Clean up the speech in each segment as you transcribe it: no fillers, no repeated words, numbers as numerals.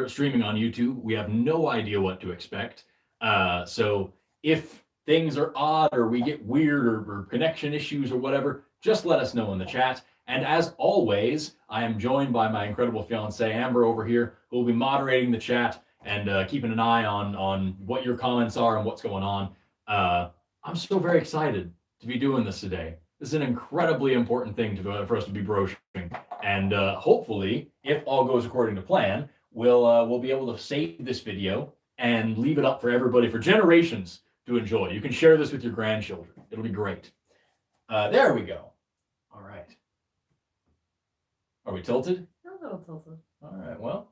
streaming on YouTube, we have no idea what to expect. So if things are odd or we get weird or connection issues or whatever, just let us know in the chat. And as always, I am joined by my incredible fiance Amber over here, who will be moderating the chat and keeping an eye on what your comments are and what's going on. I'm so very excited to be doing this today. This is an incredibly important thing for us to be broaching, and hopefully, if all goes according to plan, we'll be able to save this video and leave it up for everybody for generations to enjoy. You can share this with your grandchildren. It'll be great. There we go. All right. Are we tilted? A little tilted. All right. Well,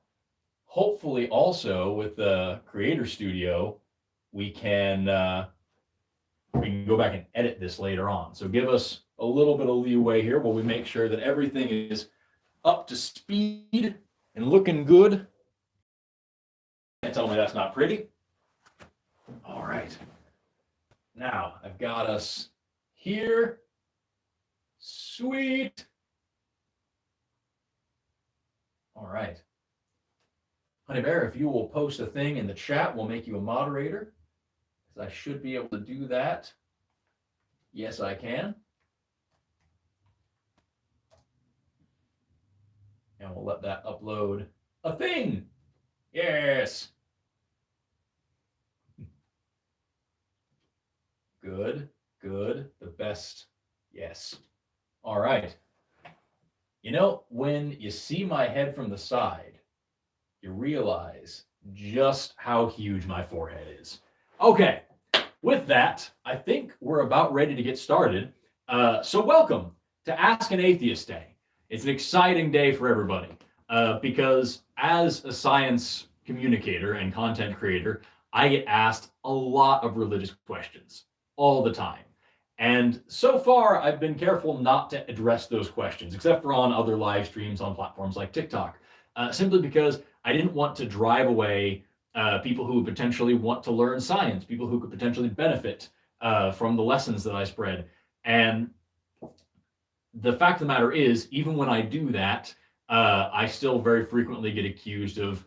hopefully, also with the Creator Studio, we can go back and edit this later on. So give us a little bit of leeway here while we make sure that everything is up to speed and looking good. Can't tell me that's not pretty. All right. Now I've got us here. Sweet. All right. Honey Bear, if you will post a thing in the chat, we'll make you a moderator. Because I should be able to do that. Yes, I can. And we'll let that upload a thing. Yes. Good, good, the best. Yes. All right. You know, when you see my head from the side, you realize just how huge my forehead is. Okay, with that, I think we're about ready to get started. So welcome to Ask an Atheist Day. It's an exciting day for everybody because as a science communicator and content creator, I get asked a lot of religious questions all the time. And so far, I've been careful not to address those questions, except for on other live streams on platforms like TikTok, simply because I didn't want to drive away people who potentially want to learn science, people who could potentially benefit from the lessons that I spread. And the fact of the matter is, even when I do that, I still very frequently get accused of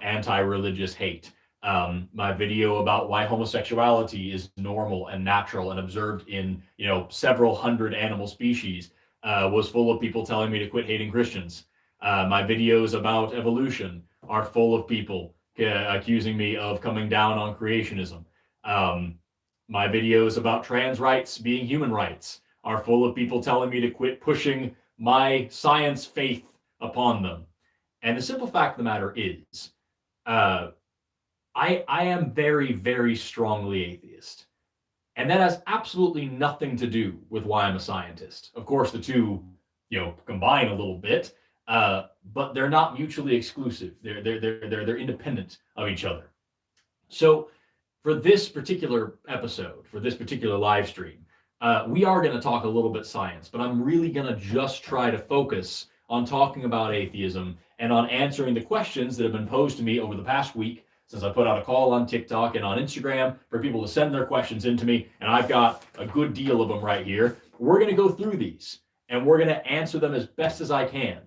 anti-religious hate. My video about why homosexuality is normal and natural and observed in several hundred animal species was full of people telling me to quit hating Christians. My videos about evolution are full of people accusing me of coming down on creationism. My videos about trans rights being human rights are full of people telling me to quit pushing my science faith upon them. And the simple fact of the matter is, I am very, very strongly atheist. And that has absolutely nothing to do with why I'm a scientist. Of course, the two, combine a little bit, but they're not mutually exclusive. They're independent of each other. So for this particular episode, for this particular live stream, we are going to talk a little bit science, but I'm really going to just try to focus on talking about atheism and on answering the questions that have been posed to me over the past week since I put out a call on TikTok and on Instagram for people to send their questions in to me, and I've got a good deal of them right here. We're going to go through these, and we're going to answer them as best as I can.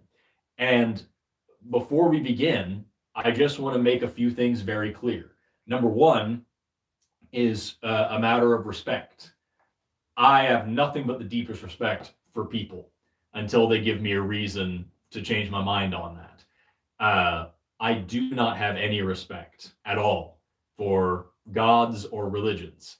And before we begin, I just want to make a few things very clear. Number one is a matter of respect. I have nothing but the deepest respect for people until they give me a reason to change my mind on that. I do not have any respect at all for gods or religions.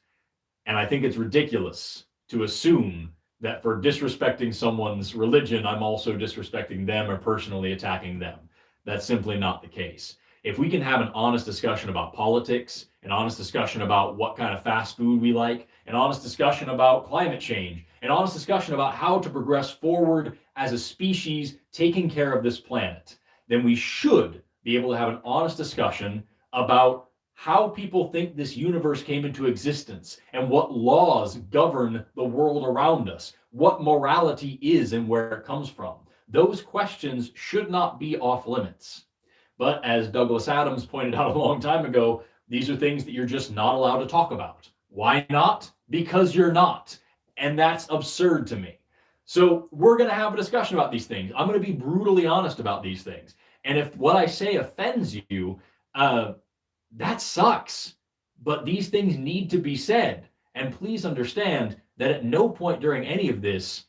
And I think it's ridiculous to assume that for disrespecting someone's religion, I'm also disrespecting them or personally attacking them. That's simply not the case. If we can have an honest discussion about politics, an honest discussion about what kind of fast food we like, an honest discussion about climate change, an honest discussion about how to progress forward as a species taking care of this planet, then we should be able to have an honest discussion about how people think this universe came into existence and what laws govern the world around us, what morality is and where it comes from. Those questions should not be off limits. But as Douglas Adams pointed out a long time ago, these are things that you're just not allowed to talk about. Why not? Because you're not. And that's absurd to me. So we're going to have a discussion about these things. I'm going to be brutally honest about these things. And if what I say offends you, that sucks. But these things need to be said. And please understand that at no point during any of this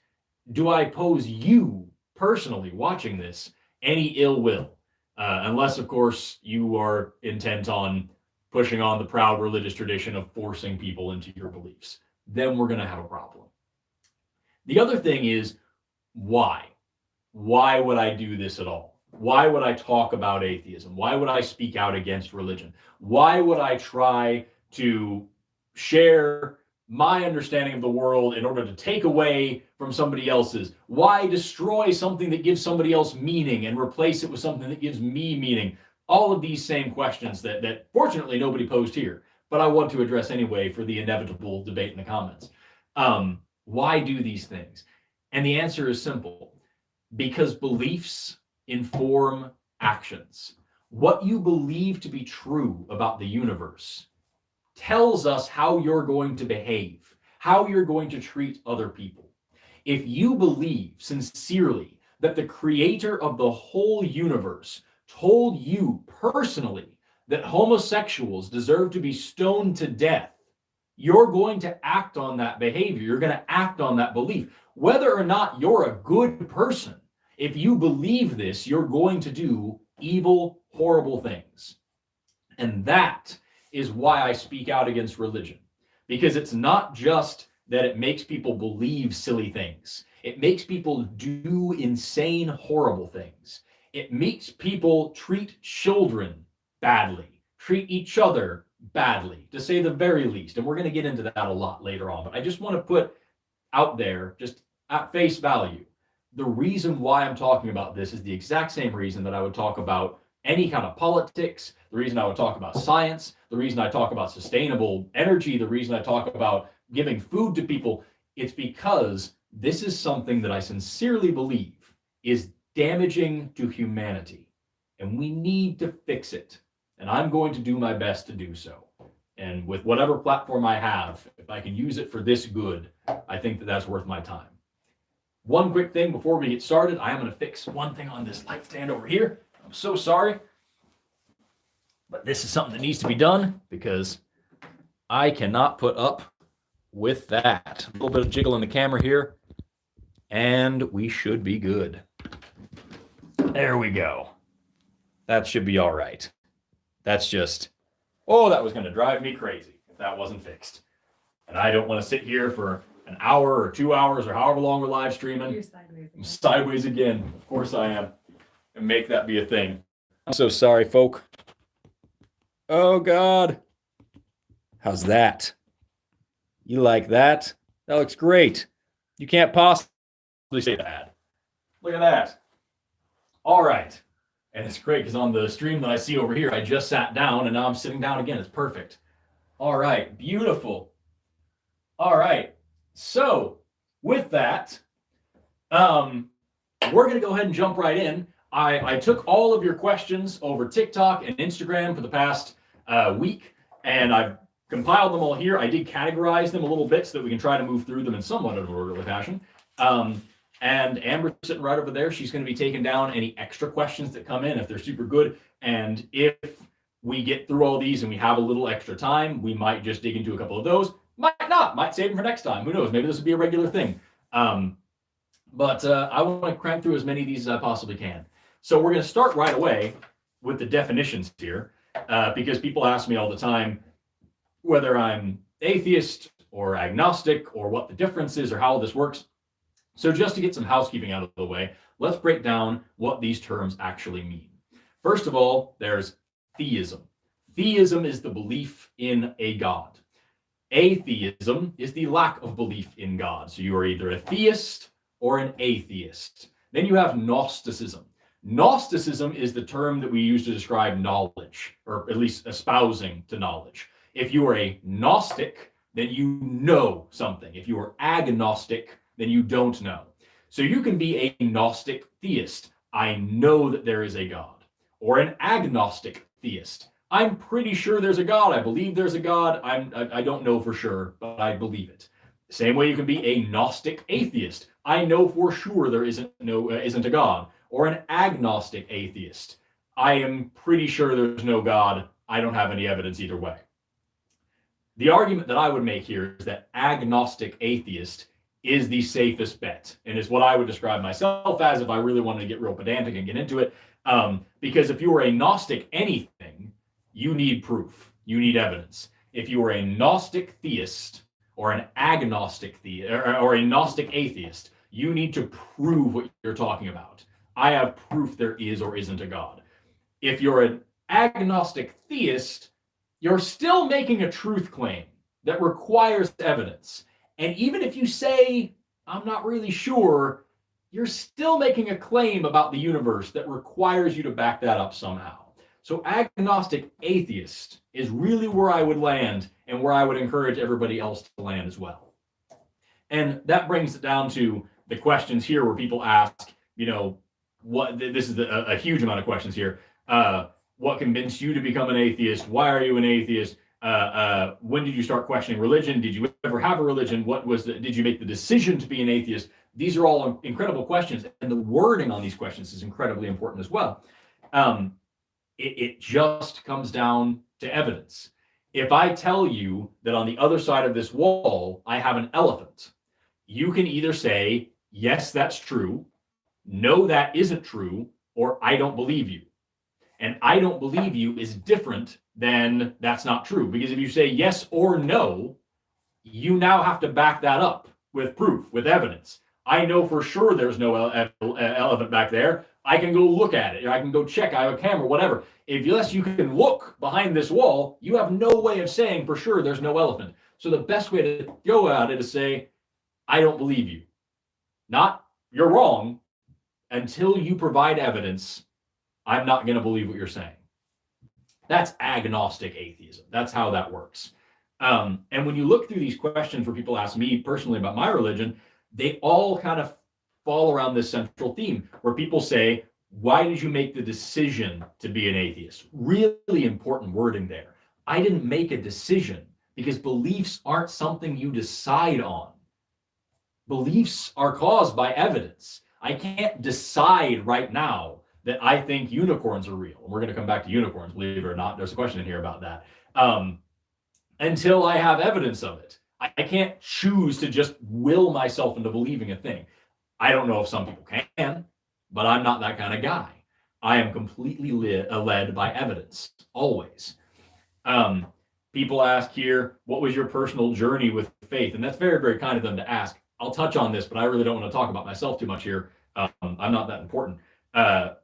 do I pose you personally watching this any ill will. Unless, of course, you are intent on pushing on the proud religious tradition of forcing people into your beliefs. Then we're going to have a problem. The other thing is, why? Why would I do this at all? Why would I talk about atheism? Why would I speak out against religion? Why would I try to share my understanding of the world in order to take away from somebody else's? Why destroy something that gives somebody else meaning and replace it with something that gives me meaning? All of these same questions that fortunately nobody posed here, but I want to address anyway for the inevitable debate in the comments. Why do these things? And the answer is simple. Because beliefs inform actions. What you believe to be true about the universe tells us how you're going to behave, how you're going to treat other people. If you believe sincerely that the creator of the whole universe told you personally that homosexuals deserve to be stoned to death, you're going to act on that behavior. You're going to act on that belief. Whether or not you're a good person, if you believe this, you're going to do evil, horrible things. And that is why I speak out against religion. Because it's not just that it makes people believe silly things. It makes people do insane, horrible things. It makes people treat children badly, treat each other badly, to say the very least. And we're going to get into that a lot later on. But I just want to put out there, just at face value, the reason why I'm talking about this is the exact same reason that I would talk about any kind of politics, the reason I would talk about science, the reason I talk about sustainable energy, the reason I talk about giving food to people. It's because this is something that I sincerely believe is damaging to humanity, and we need to fix it. And I'm going to do my best to do so. And with whatever platform I have, if I can use it for this good, I think that that's worth my time. One quick thing before we get started, I am going to fix one thing on this light stand over here. I'm so sorry, but this is something that needs to be done because I cannot put up with that. A little bit of jiggle in the camera here, and we should be good. There we go. That should be all right. That's just, that was going to drive me crazy if that wasn't fixed. And I don't want to sit here for an hour or 2 hours or however long we're live streaming. You're sideways again. I'm sideways again. Of course I am. And make that be a thing. I'm so sorry, folk. Oh, God. How's that? You like that? That looks great. You can't possibly say that. Look at that. All right. And it's great because on the stream that I see over here, I just sat down and now I'm sitting down again. It's perfect. All right. Beautiful. All right. So with that, we're going to go ahead and jump right in. I took all of your questions over TikTok and Instagram for the past week, and I've compiled them all here. I did categorize them a little bit so that we can try to move through them in somewhat of an orderly fashion. And Amber's sitting right over there. She's going to be taking down any extra questions that come in if they're super good. And if we get through all these and we have a little extra time, we might just dig into a couple of those. Might not. Might save them for next time. Who knows? Maybe this will be a regular thing. But I want to crank through as many of these as I possibly can. So we're going to start right away with the definitions here, because people ask me all the time whether I'm atheist or agnostic or what the difference is or how this works. So just to get some housekeeping out of the way, let's break down what these terms actually mean. First of all, there's theism. Theism is the belief in a God. Atheism is the lack of belief in God. So you are either a theist or an atheist. Then you have Gnosticism. Gnosticism is the term that we use to describe knowledge, or at least espousing to knowledge. If you are a Gnostic, then you know something. If you are agnostic, then you don't know. So you can be a Gnostic theist. I know that there is a God. Or an agnostic theist. I'm pretty sure there's a God. I believe there's a God. I don't know for sure, but I believe it. Same way you can be a Gnostic atheist. I know for sure there isn't a God. Or an agnostic atheist. I am pretty sure there's no God. I don't have any evidence either way. The argument that I would make here is that agnostic atheist is the safest bet, and is what I would describe myself as if I really wanted to get real pedantic and get into it. Because if you were a Gnostic anything, you need proof, you need evidence. If you were a Gnostic theist or an agnostic theist or a Gnostic atheist, you need to prove what you're talking about. I have proof there is or isn't a God. If you're an agnostic theist, you're still making a truth claim that requires evidence. And even if you say, I'm not really sure, you're still making a claim about the universe that requires you to back that up somehow. So agnostic atheist is really where I would land and where I would encourage everybody else to land as well. And that brings it down to the questions here where people ask, what this is a huge amount of questions here. What convinced you to become an atheist? Why are you an atheist? When did you start questioning religion? Did you ever have a religion? Did you make the decision to be an atheist? These are all incredible questions, and the wording on these questions is incredibly important as well. It just comes down to evidence. If I tell you that on the other side of this wall, I have an elephant, you can either say, yes, that's true, no, that isn't true, or I don't believe you. And I don't believe you is different than that's not true. Because if you say yes or no, you now have to back that up with proof, with evidence. I know for sure there's no elephant back there. I can go look at it. I can go check. I have a camera, whatever. Unless you can look behind this wall, you have no way of saying for sure there's no elephant. So the best way to go at it is say, I don't believe you. Not, you're wrong. Until you provide evidence, I'm not going to believe what you're saying. That's agnostic atheism. That's how that works. And when you look through these questions where people ask me personally about my religion, they all kind of fall around this central theme where people say, why did you make the decision to be an atheist? Really important wording there. I didn't make a decision because beliefs aren't something you decide on. Beliefs are caused by evidence. I can't decide right now that I think unicorns are real. And we're going to come back to unicorns, believe it or not. There's a question in here about that. Until I have evidence of it. I can't choose to just will myself into believing a thing. I don't know if some people can, but I'm not that kind of guy. I am completely led by evidence, always. People ask here, what was your personal journey with faith? And that's very, very kind of them to ask. I'll touch on this, but I really don't want to talk about myself too much here. I'm not that important. I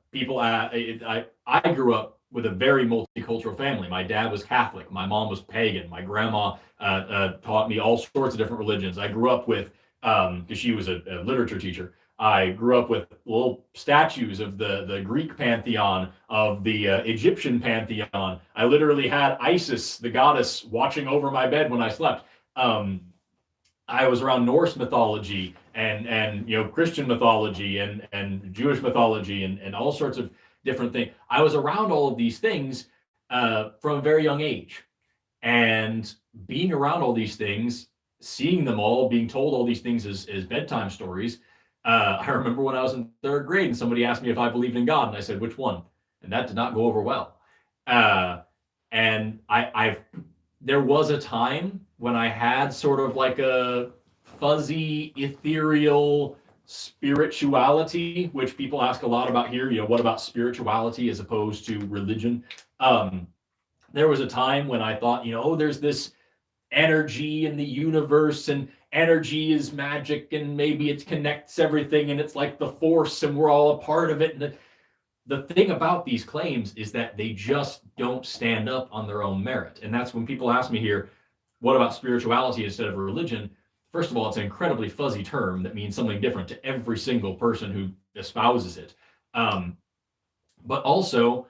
grew up with a very multicultural family. My dad was Catholic. My mom was pagan. My grandma taught me all sorts of different religions. I grew up with, because she was a literature teacher, I grew up with little statues of the Greek pantheon, of the Egyptian pantheon. I literally had Isis, the goddess, watching over my bed when I slept. I was around Norse mythology and Christian mythology and Jewish mythology and all sorts of different things. I was around all of these things from a very young age. And being around all these things, seeing them all, being told all these things as bedtime stories. I remember when I was in third grade and somebody asked me if I believed in God, and I said, which one? And that did not go over well. And there was a time when I had sort of like a fuzzy, ethereal spirituality, which people ask a lot about here. What about spirituality as opposed to religion? There was a time when I thought, there's this energy in the universe, and energy is magic, and maybe it connects everything, and it's like the Force, and we're all a part of it. And the thing about these claims is that they just don't stand up on their own merit. And that's when people ask me here, what about spirituality instead of religion? First of all, it's an incredibly fuzzy term that means something different to every single person who espouses it. But also,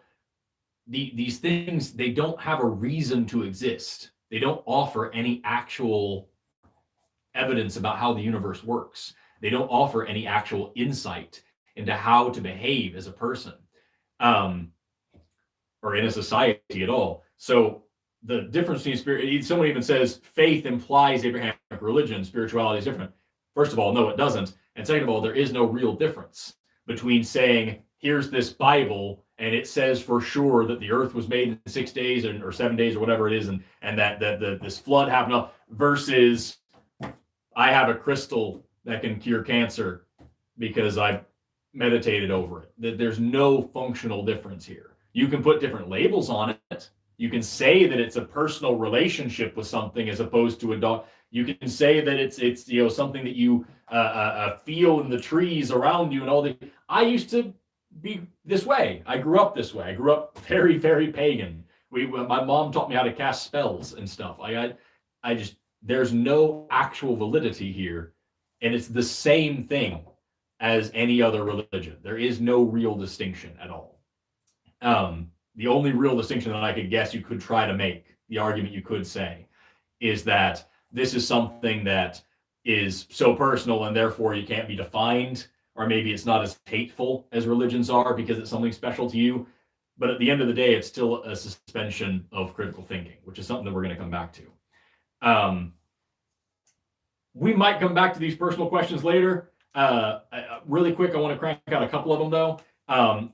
these things, they don't have a reason to exist. They don't offer any actual evidence about how the universe works. They don't offer any actual insight into how to behave as a person, or in a society at all. So the difference between spirit, someone even says faith implies Abrahamic religion, spirituality is different. First of all, no, it doesn't. And second of all, there is no real difference between saying, here's this Bible and it says for sure that the earth was made in 6 days or 7 days or whatever it is, and that this flood happened, versus I have a crystal that can cure cancer because I meditated over it. There's no functional difference here. You can put different labels on it. You can say that it's a personal relationship with something as opposed to a dog. You can say that it's something that you feel in the trees around you and all the. I used to be this way. I grew up this way. I grew up very, very pagan. My mom taught me how to cast spells and stuff. I just, there's no actual validity here, and it's the same thing as any other religion. There is no real distinction at all. The only real distinction that I could guess you could try to make, the argument you could say, is that this is something that is so personal and therefore you can't be defined, or maybe it's not as hateful as religions are because it's something special to you. But at the end of the day, it's still a suspension of critical thinking, which is something that we're going to come back to. We might come back to these personal questions later. Really quick, I want to crank out a couple of them, though.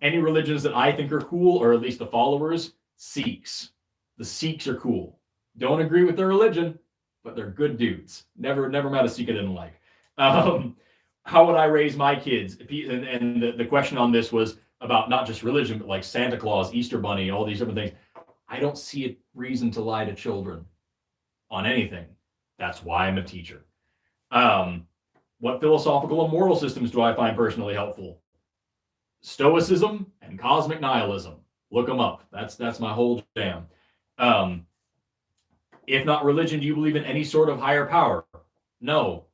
Any religions that I think are cool, or at least the followers, Sikhs. The Sikhs are cool. Don't agree with their religion, but they're good dudes. Never met a Sikh I didn't like. How would I raise my kids? And the question on this was about not just religion, but like Santa Claus, Easter Bunny, all these different things. I don't see a reason to lie to children on anything. That's why I'm a teacher. What philosophical and moral systems do I find personally helpful? Stoicism and cosmic nihilism. Look them up. That's my whole jam. If not religion, do you believe in any sort of higher power? No.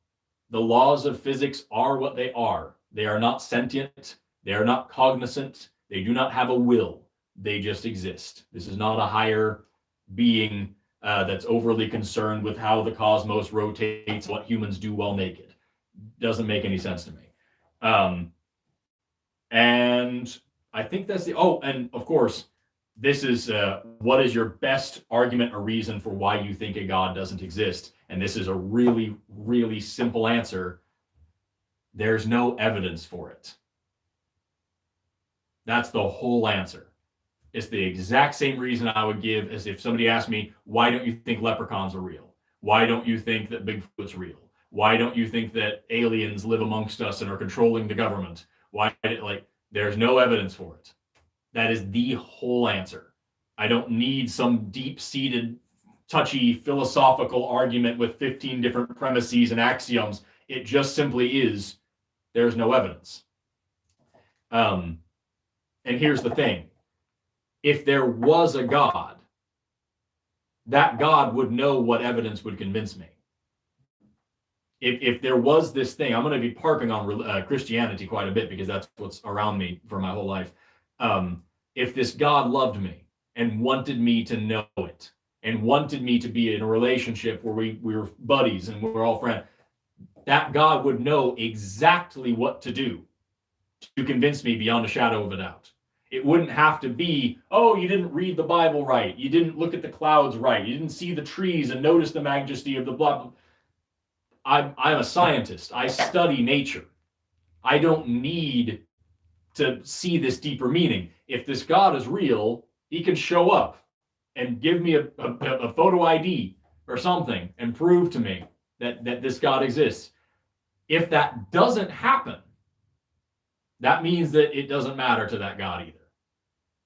The laws of physics are what they are. They are not sentient. They are not cognizant. They do not have a will. They just exist. This is not a higher being that's overly concerned with how the cosmos rotates, what humans do while naked. Doesn't make any sense to me. And I think that's and of course, this is what is your best argument or reason for why you think a God doesn't exist? And this is a really, really simple answer. There's no evidence for it. That's the whole answer. It's the exact same reason I would give as if somebody asked me, why don't you think leprechauns are real? Why don't you think that Bigfoot's real? Why don't you think that aliens live amongst us and are controlling the government? There's no evidence for it. That is the whole answer. I don't need some deep-seated, touchy philosophical argument with 15 different premises and axioms. It just simply is, there's no evidence. And here's the thing. If there was a God, that God would know what evidence would convince me. If there was this thing, I'm going to be harping on Christianity quite a bit because that's what's around me for my whole life. If this God loved me and wanted me to know it and wanted me to be in a relationship where we were buddies and we're all friends, that God would know exactly what to do to convince me beyond a shadow of a doubt. It wouldn't have to be, oh, you didn't read the Bible right. You didn't look at the clouds right. You didn't see the trees and notice the majesty of the blah. I'm a scientist. I study nature. I don't need to see this deeper meaning. If this God is real, he can show up and give me a photo ID or something and prove to me that this God exists. If that doesn't happen, that means that it doesn't matter to that God either.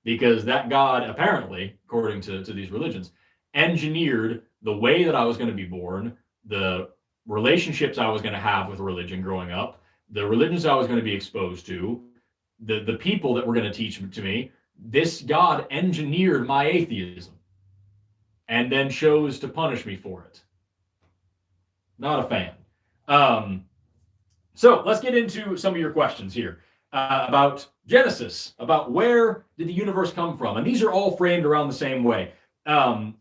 Because that God, apparently, according to these religions, engineered the way that I was going to be born, the relationships I was going to have with religion growing up, the religions I was going to be exposed to, the people that were going to teach to me. This God engineered my atheism and then chose to punish me for it. Not a fan. So let's get into some of your questions here about Genesis, about where did the universe come from? And these are all framed around the same way.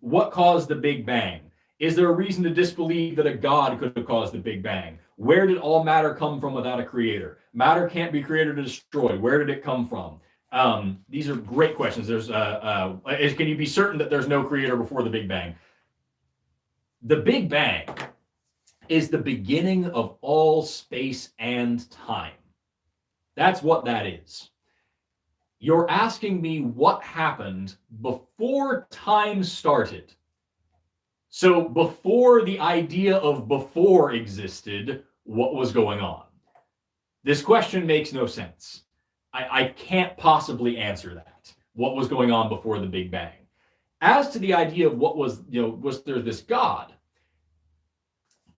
What caused the Big Bang? Is there a reason to disbelieve that a God could have caused the Big Bang? Where did all matter come from without a creator? Matter can't be created or destroyed. Where did it come from? These are great questions. There's can you be certain that there's no creator before the Big Bang? The Big Bang is the beginning of all space and time. That's what that is. You're asking me what happened before time started. So before the idea of before existed, what was going on? This question makes no sense. I can't possibly answer that. What was going on before the Big Bang? As to the idea of what was, was there this God?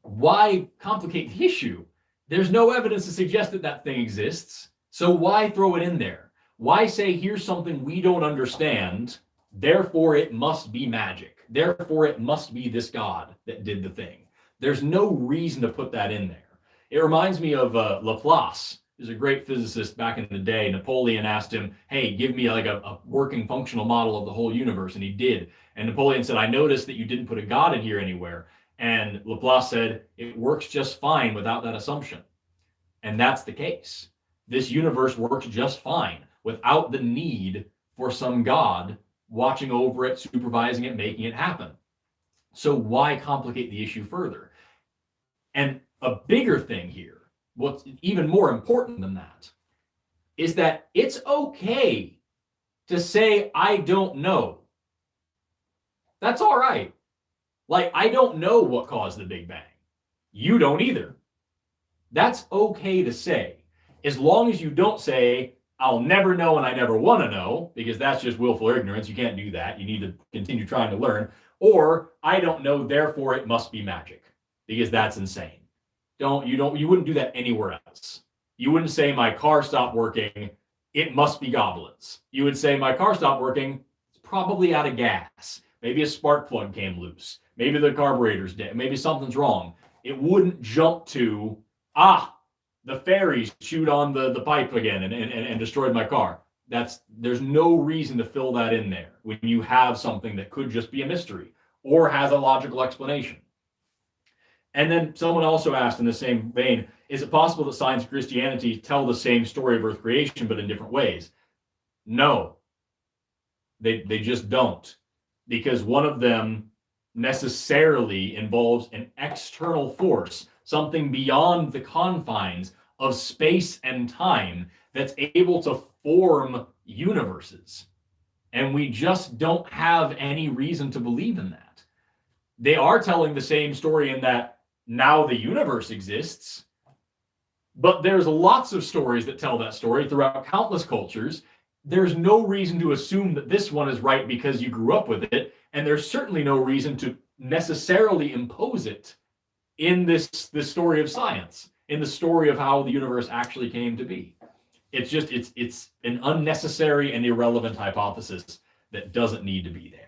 Why complicate the issue? There's no evidence to suggest that that thing exists. So why throw it in there? Why say here's something we don't understand, therefore it must be magic. Therefore it must be this God that did the thing. There's no reason to put that in there. It reminds me of Laplace, who's a great physicist back in the day. Napoleon asked him, hey, give me like a working functional model of the whole universe, and he did. And Napoleon said, I noticed that you didn't put a God in here anywhere. And Laplace said, it works just fine without that assumption. And that's the case. This universe works just fine without the need for some God watching over it, supervising it, making it happen. So why complicate the issue further? And a bigger thing here, what's even more important than that, is that it's okay to say, I don't know. That's all right. Like, I don't know what caused the Big Bang. You don't either. That's okay to say, as long as you don't say, I'll never know and I never want to know, because that's just willful ignorance. You can't do that. You need to continue trying to learn. Or, I don't know, therefore it must be magic, because that's insane. You wouldn't do that anywhere else. You wouldn't say my car stopped working, it must be goblins. You would say my car stopped working, it's probably out of gas. Maybe a spark plug came loose. Maybe the carburetor's dead. Maybe something's wrong. It wouldn't jump to, the fairies chewed on the pipe again and destroyed my car. There's no reason to fill that in there when you have something that could just be a mystery or has a logical explanation. And then someone also asked in the same vein, is it possible that science and Christianity tell the same story of Earth creation but in different ways? No, they just don't, because one of them necessarily involves an external force, something beyond the confines of space and time that's able to form universes. And we just don't have any reason to believe in that. They are telling the same story in that now the universe exists, but there's lots of stories that tell that story throughout countless cultures. There's no reason to assume that this one is right because you grew up with it, and there's certainly no reason to necessarily impose it in this story of science, in the story of how the universe actually came to be. It's just, it's an unnecessary and irrelevant hypothesis that doesn't need to be there.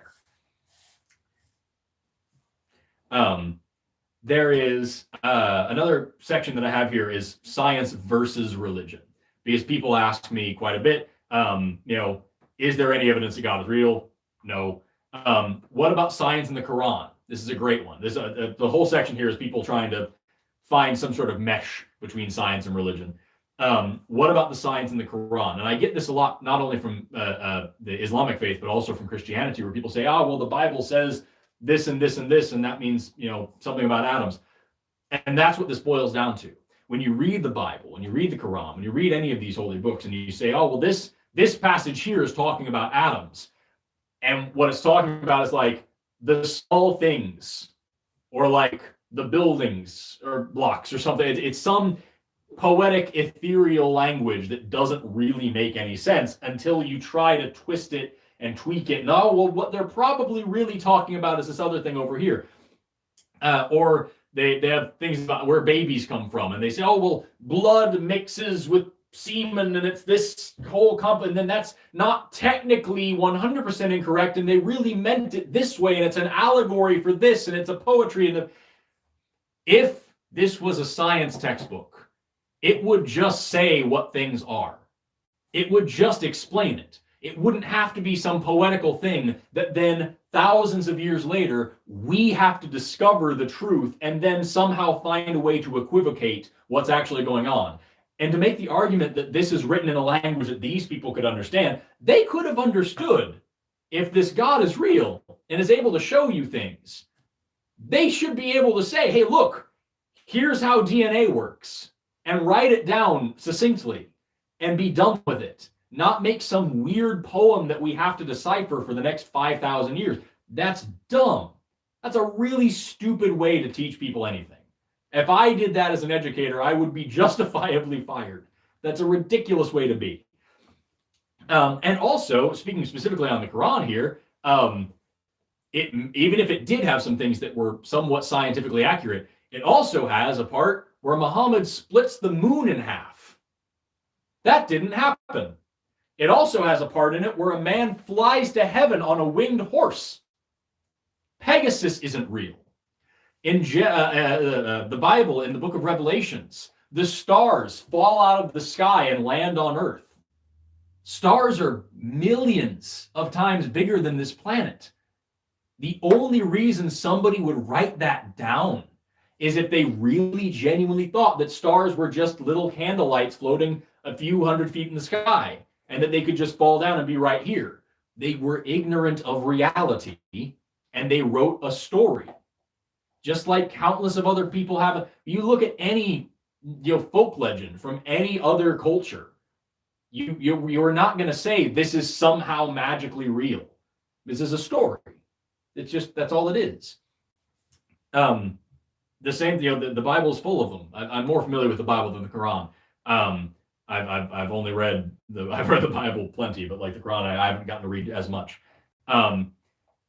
There is another section that I have here is science versus religion, because people ask me quite a bit, is there any evidence that God is real? No. What about science in the Quran? This is a great one. The whole section here is people trying to find some sort of mesh between science and religion. What about the science in the Quran? And I get this a lot, not only from the Islamic faith, but also from Christianity, where people say, well, the Bible says this and this and this, and that means, something about atoms. And that's what this boils down to. When you read the Bible, when you read the Quran, when you read any of these holy books, and you say, this passage here is talking about atoms. And what it's talking about is like the small things, or like the buildings or blocks or something. It's some poetic, ethereal language that doesn't really make any sense until you try to twist it and tweak it. No, what they're probably really talking about is this other thing over here. Or they have things about where babies come from, and they say, blood mixes with semen, and it's this whole and then that's not technically 100% incorrect, and they really meant it this way, and it's an allegory for this, and it's a poetry. And if this was a science textbook, it would just say what things are. It would just explain it. It wouldn't have to be some poetical thing that then thousands of years later, we have to discover the truth and then somehow find a way to equivocate what's actually going on. And to make the argument that this is written in a language that these people could understand, they could have understood if this God is real and is able to show you things. They should be able to say, hey, look, here's how DNA works, and write it down succinctly and be done with it. not make some weird poem that we have to decipher for the next 5,000 years. That's dumb. That's a really stupid way to teach people anything. If I did that as an educator, I would be justifiably fired. That's a ridiculous way to be. And also, speaking specifically on the Quran here, even if it did have some things that were somewhat scientifically accurate, it also has a part where Muhammad splits the moon in half. That didn't happen. It also has a part in it where a man flies to heaven on a winged horse. Pegasus isn't real. In the Bible, in the book of Revelations, the stars fall out of the sky and land on Earth. Stars are millions of times bigger than this planet. The only reason somebody would write that down is if they really genuinely thought that stars were just little candle lights floating a few hundred feet in the sky and that they could just fall down and be right here. They were ignorant of reality and they wrote a story. Just like countless of other people have. You look at any folk legend from any other culture, you're not going to say this is somehow magically real. This is a story. It's just, that's all it is. The same, the Bible is full of them. I'm more familiar with the Bible than the Quran. I've only read I've read the Bible plenty, but like the Quran, I haven't gotten to read as much.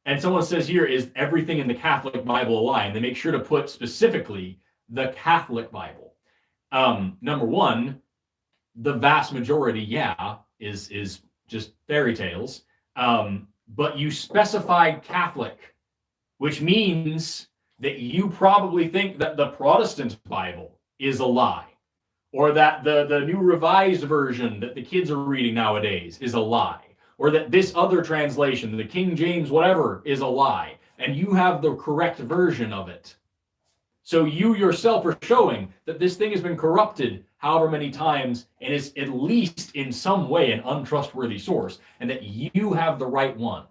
And someone says here, is everything in the Catholic Bible a lie? And they make sure to put specifically the Catholic Bible. Number one, the vast majority, is just fairy tales. But you specified Catholic, which means that you probably think that the Protestant Bible is a lie, or that the new revised version that the kids are reading nowadays is a lie, or that this other translation, the King James whatever, is a lie, and you have the correct version of it. So you yourself are showing that this thing has been corrupted however many times and is at least in some way an untrustworthy source, and that you have the right one.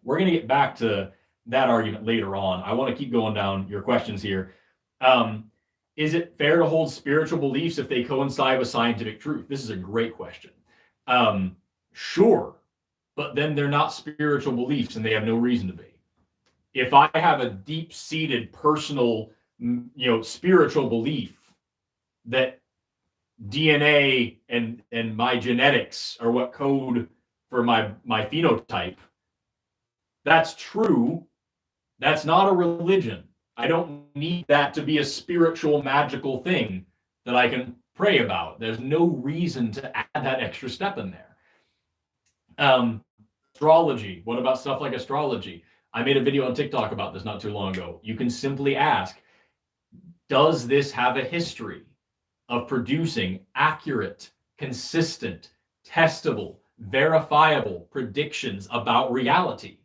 We're going to get back to that argument later on. I want to keep going down your questions here. Is it fair to hold spiritual beliefs if they coincide with scientific truth? This is a great question. Sure, but then they're not spiritual beliefs and they have no reason to be. If I have a deep-seated personal, spiritual belief that DNA and my genetics are what code for my phenotype, that's true. That's not a religion. I don't need that to be a spiritual, magical thing that I can pray about. There's no reason to add that extra step in there. Astrology. What about stuff like astrology? I made a video on TikTok about this not too long ago. You can simply ask, does this have a history of producing accurate, consistent, testable, verifiable predictions about reality?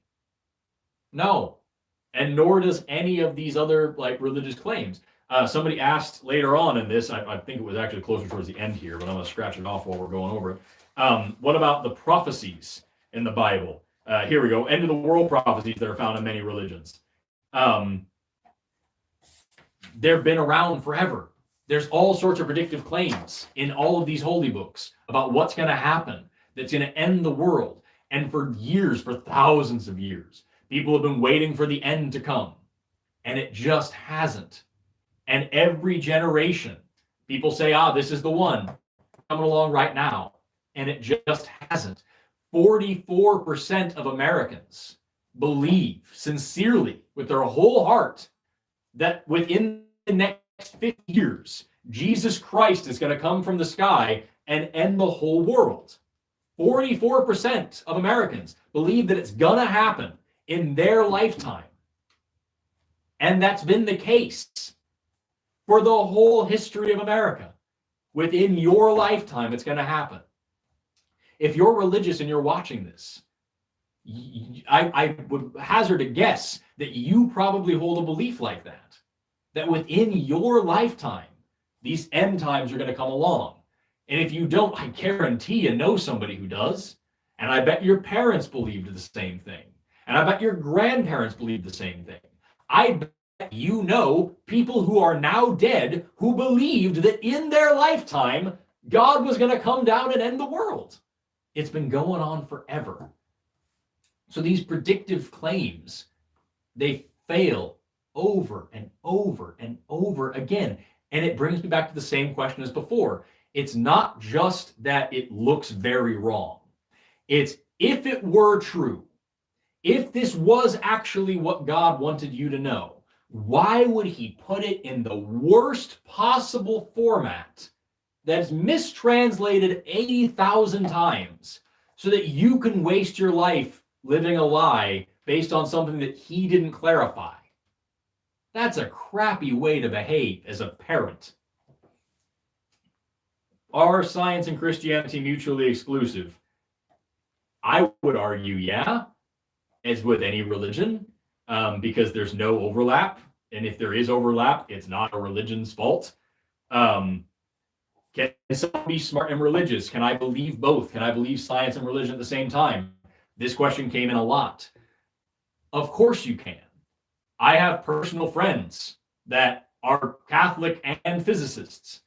No. And nor does any of these other religious claims. Somebody asked later on in this, I think it was actually closer towards the end here, but I'm going to scratch it off while we're going over it. What about the prophecies in the Bible? Here we go. End of the world prophecies that are found in many religions. They've been around forever. There's all sorts of predictive claims in all of these holy books about what's going to happen, that's going to end the world. And for years, for thousands of years, people have been waiting for the end to come. And it just hasn't. And every generation, people say, this is the one coming along right now. And it just hasn't. 44% of Americans believe sincerely, with their whole heart, that within the next 50 years, Jesus Christ is going to come from the sky and end the whole world. 44% of Americans believe that it's going to happen in their lifetime. And that's been the case for the whole history of America. Within your lifetime, it's going to happen. If you're religious and you're watching this, I would hazard a guess that you probably hold a belief like that. That within your lifetime, these end times are going to come along. And if you don't, I guarantee you know somebody who does. And I bet your parents believed the same thing. And I bet your grandparents believed the same thing. I bet you know people who are now dead who believed that in their lifetime, God was going to come down and end the world. It's been going on forever. So these predictive claims, they fail over and over and over again. And it brings me back to the same question as before. It's not just that it looks very wrong. It's if it were true, if this was actually what God wanted you to know, why would he put it in the worst possible format that's mistranslated 80,000 times so that you can waste your life living a lie based on something that he didn't clarify? That's a crappy way to behave as a parent. Are science and Christianity mutually exclusive? I would argue, yeah, as with any religion, because there's no overlap. And if there is overlap, it's not a religion's fault. Can someone be smart and religious? Can I believe both? Can I believe science and religion at the same time? This question came in a lot. Of course you can. I have personal friends that are Catholic and physicists.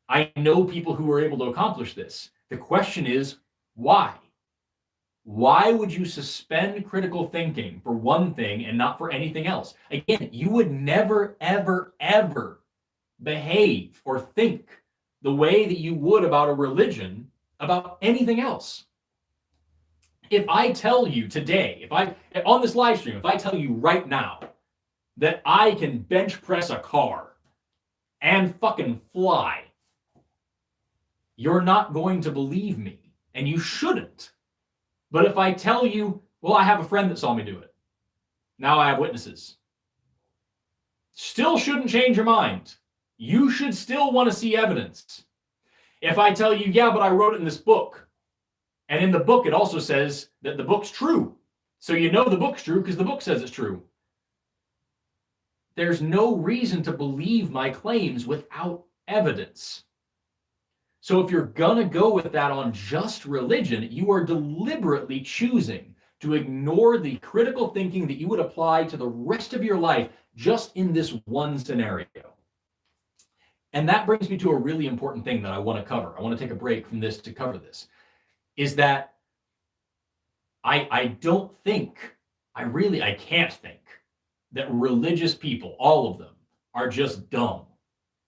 I know people who are able to accomplish this. The question is, why? Why would you suspend critical thinking for one thing and not for anything else? Again, you would never, ever, ever behave or think the way that you would about a religion, about anything else. If I tell you today, on this live stream, if I tell you right now that I can bench press a car and fucking fly, you're not going to believe me, and you shouldn't. But if I tell you, well, I have a friend that saw me do it, now I have witnesses, still shouldn't change your mind. You should still want to see evidence. If I tell you, yeah, but I wrote it in this book, and in the book it also says that the book's true, so you know the book's true because the book says it's true. There's no reason to believe my claims without evidence. So if you're going to go with that on just religion, you are deliberately choosing to ignore the critical thinking that you would apply to the rest of your life just in this one scenario. And that brings me to a really important thing that I want to cover. I want to take a break from this to cover this, is that I don't think, I can't think that religious people, all of them, are just dumb.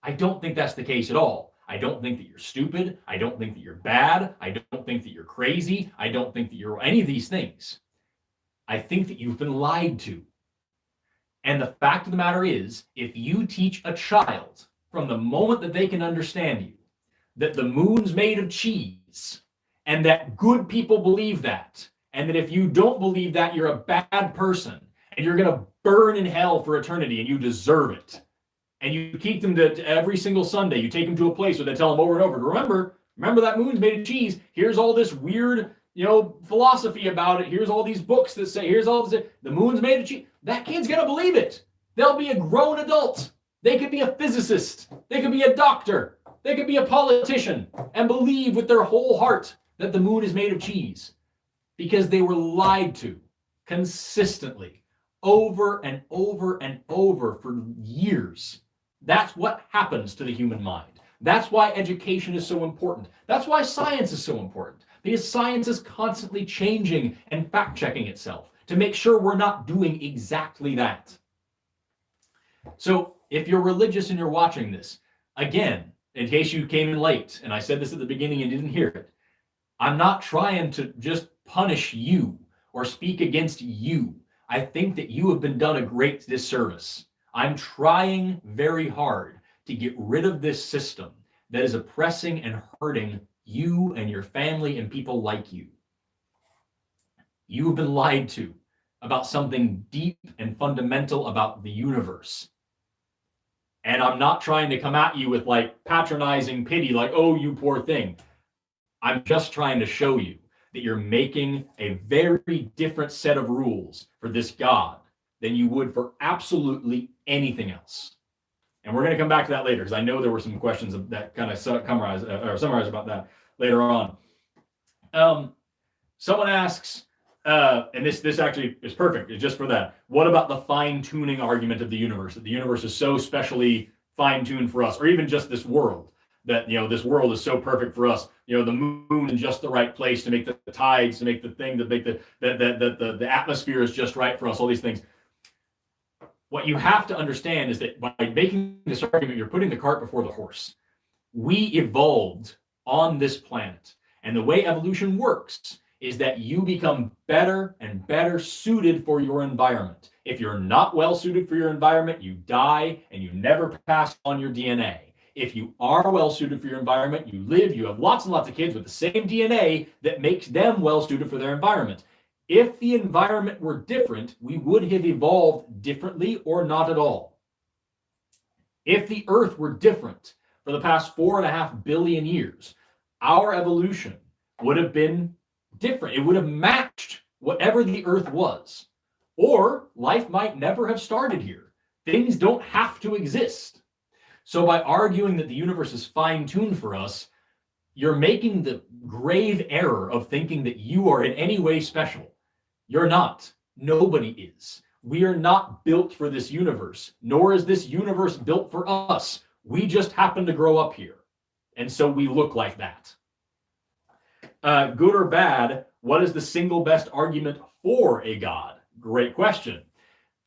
I don't think that's the case at all. I don't think that you're stupid. I don't think that you're bad. I don't think that you're crazy. I don't think that you're any of these things. I think that you've been lied to. And the fact of the matter is, if you teach a child from the moment that they can understand you that the moon's made of cheese and that good people believe that, and that if you don't believe that, you're a bad person and you're going to burn in hell for eternity and you deserve it. And you keep them to every single Sunday, you take them to a place where they tell them over and over, remember that moon's made of cheese. Here's all this weird, philosophy about it. Here's all these books that say, here's all this, the moon's made of cheese. That kid's going to believe it. They'll be a grown adult. They could be a physicist. They could be a doctor. They could be a politician and believe with their whole heart that the moon is made of cheese because they were lied to consistently over and over and over for years. That's what happens to the human mind. That's why education is so important. That's why science is so important, because science is constantly changing and fact-checking itself to make sure we're not doing exactly that. So if you're religious and you're watching this, again, in case you came in late, and I said this at the beginning and didn't hear it, I'm not trying to just punish you or speak against you. I think that you have been done a great disservice. I'm trying very hard to get rid of this system that is oppressing and hurting you and your family and people like you. You have been lied to about something deep and fundamental about the universe. And I'm not trying to come at you with patronizing pity, oh, you poor thing. I'm just trying to show you that you're making a very different set of rules for this God than you would for absolutely anything else. And we're going to come back to that later, because I know there were some questions that kind of summarize about that later on. Someone asks, and this actually is perfect, it's just for that. What about the fine-tuning argument of the universe, that the universe is so specially fine-tuned for us, or even just this world? that, this world is so perfect for us. The moon in just the right place to make the tides, to make the thing, to make the atmosphere is just right for us, all these things. What you have to understand is that by making this argument, you're putting the cart before the horse. We evolved on this planet. And the way evolution works is that you become better and better suited for your environment. If you're not well suited for your environment, you die and you never pass on your DNA. If you are well suited for your environment, you live, you have lots and lots of kids with the same DNA that makes them well suited for their environment. If the environment were different, we would have evolved differently or not at all. If the Earth were different for the past 4.5 billion years, our evolution would have been different. It would have matched whatever the Earth was. Or life might never have started here. Things don't have to exist. So by arguing that the universe is fine-tuned for us, you're making the grave error of thinking that you are in any way special. You're not. Nobody is. We are not built for this universe, nor is this universe built for us. We just happen to grow up here. And so we look like that. Good or bad, what is the single best argument for a God? Great question.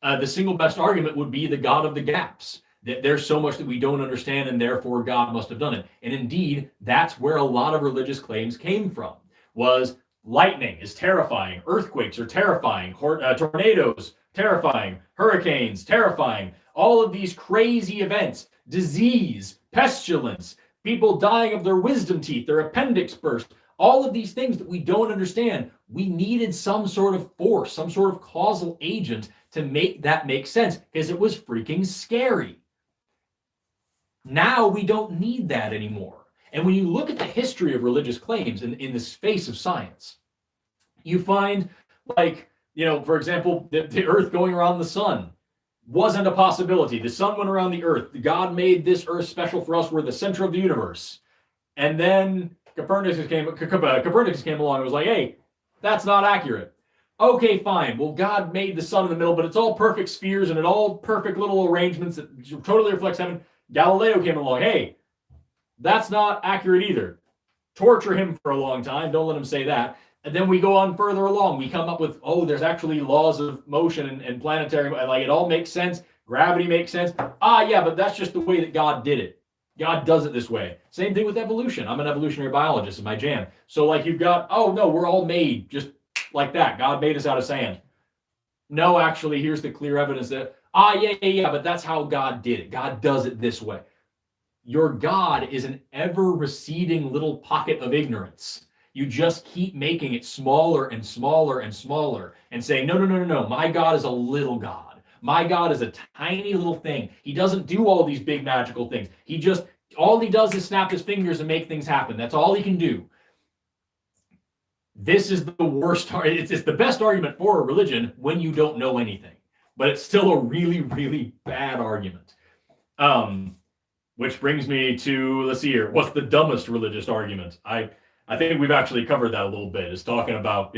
The single best argument would be the God of the gaps. That there's so much that we don't understand and therefore God must have done it. And indeed, that's where a lot of religious claims came from, was lightning is terrifying, earthquakes are terrifying, tornadoes, terrifying, hurricanes, terrifying, all of these crazy events, disease, pestilence, people dying of their wisdom teeth, their appendix burst, all of these things that we don't understand. We needed some sort of force, some sort of causal agent to make that make sense because it was freaking scary. Now we don't need that anymore. And when you look at the history of religious claims in the space of science, you find, like, for example, the Earth going around the sun wasn't a possibility. The sun went around the Earth. God made this Earth special for us. We're the center of the universe. And then Copernicus came along and was like, hey, that's not accurate. Okay, fine. Well, God made the sun in the middle, but it's all perfect spheres and it all perfect little arrangements that totally reflects heaven. Galileo came along. Hey, that's not accurate either. Torture him for a long time. Don't let him say that. And then we go on further along. We come up with, there's actually laws of motion and planetary, like it all makes sense. Gravity makes sense. Yeah, but that's just the way that God did it. God does it this way. Same thing with evolution. I'm an evolutionary biologist, it's my jam. So like you've got, no, we're all made just like that. God made us out of sand. No, actually, here's the clear evidence that, yeah, but that's how God did it. God does it this way. Your God is an ever-receding little pocket of ignorance. You just keep making it smaller and smaller and smaller and saying, no, my God is a little God. My God is a tiny little thing. He doesn't do all these big magical things. All he does is snap his fingers and make things happen. That's all he can do. This is the worst. It's the best argument for a religion when you don't know anything. But it's still a really, really bad argument. Which brings me to, let's see here, what's the dumbest religious argument? I think we've actually covered that a little bit. It's talking about,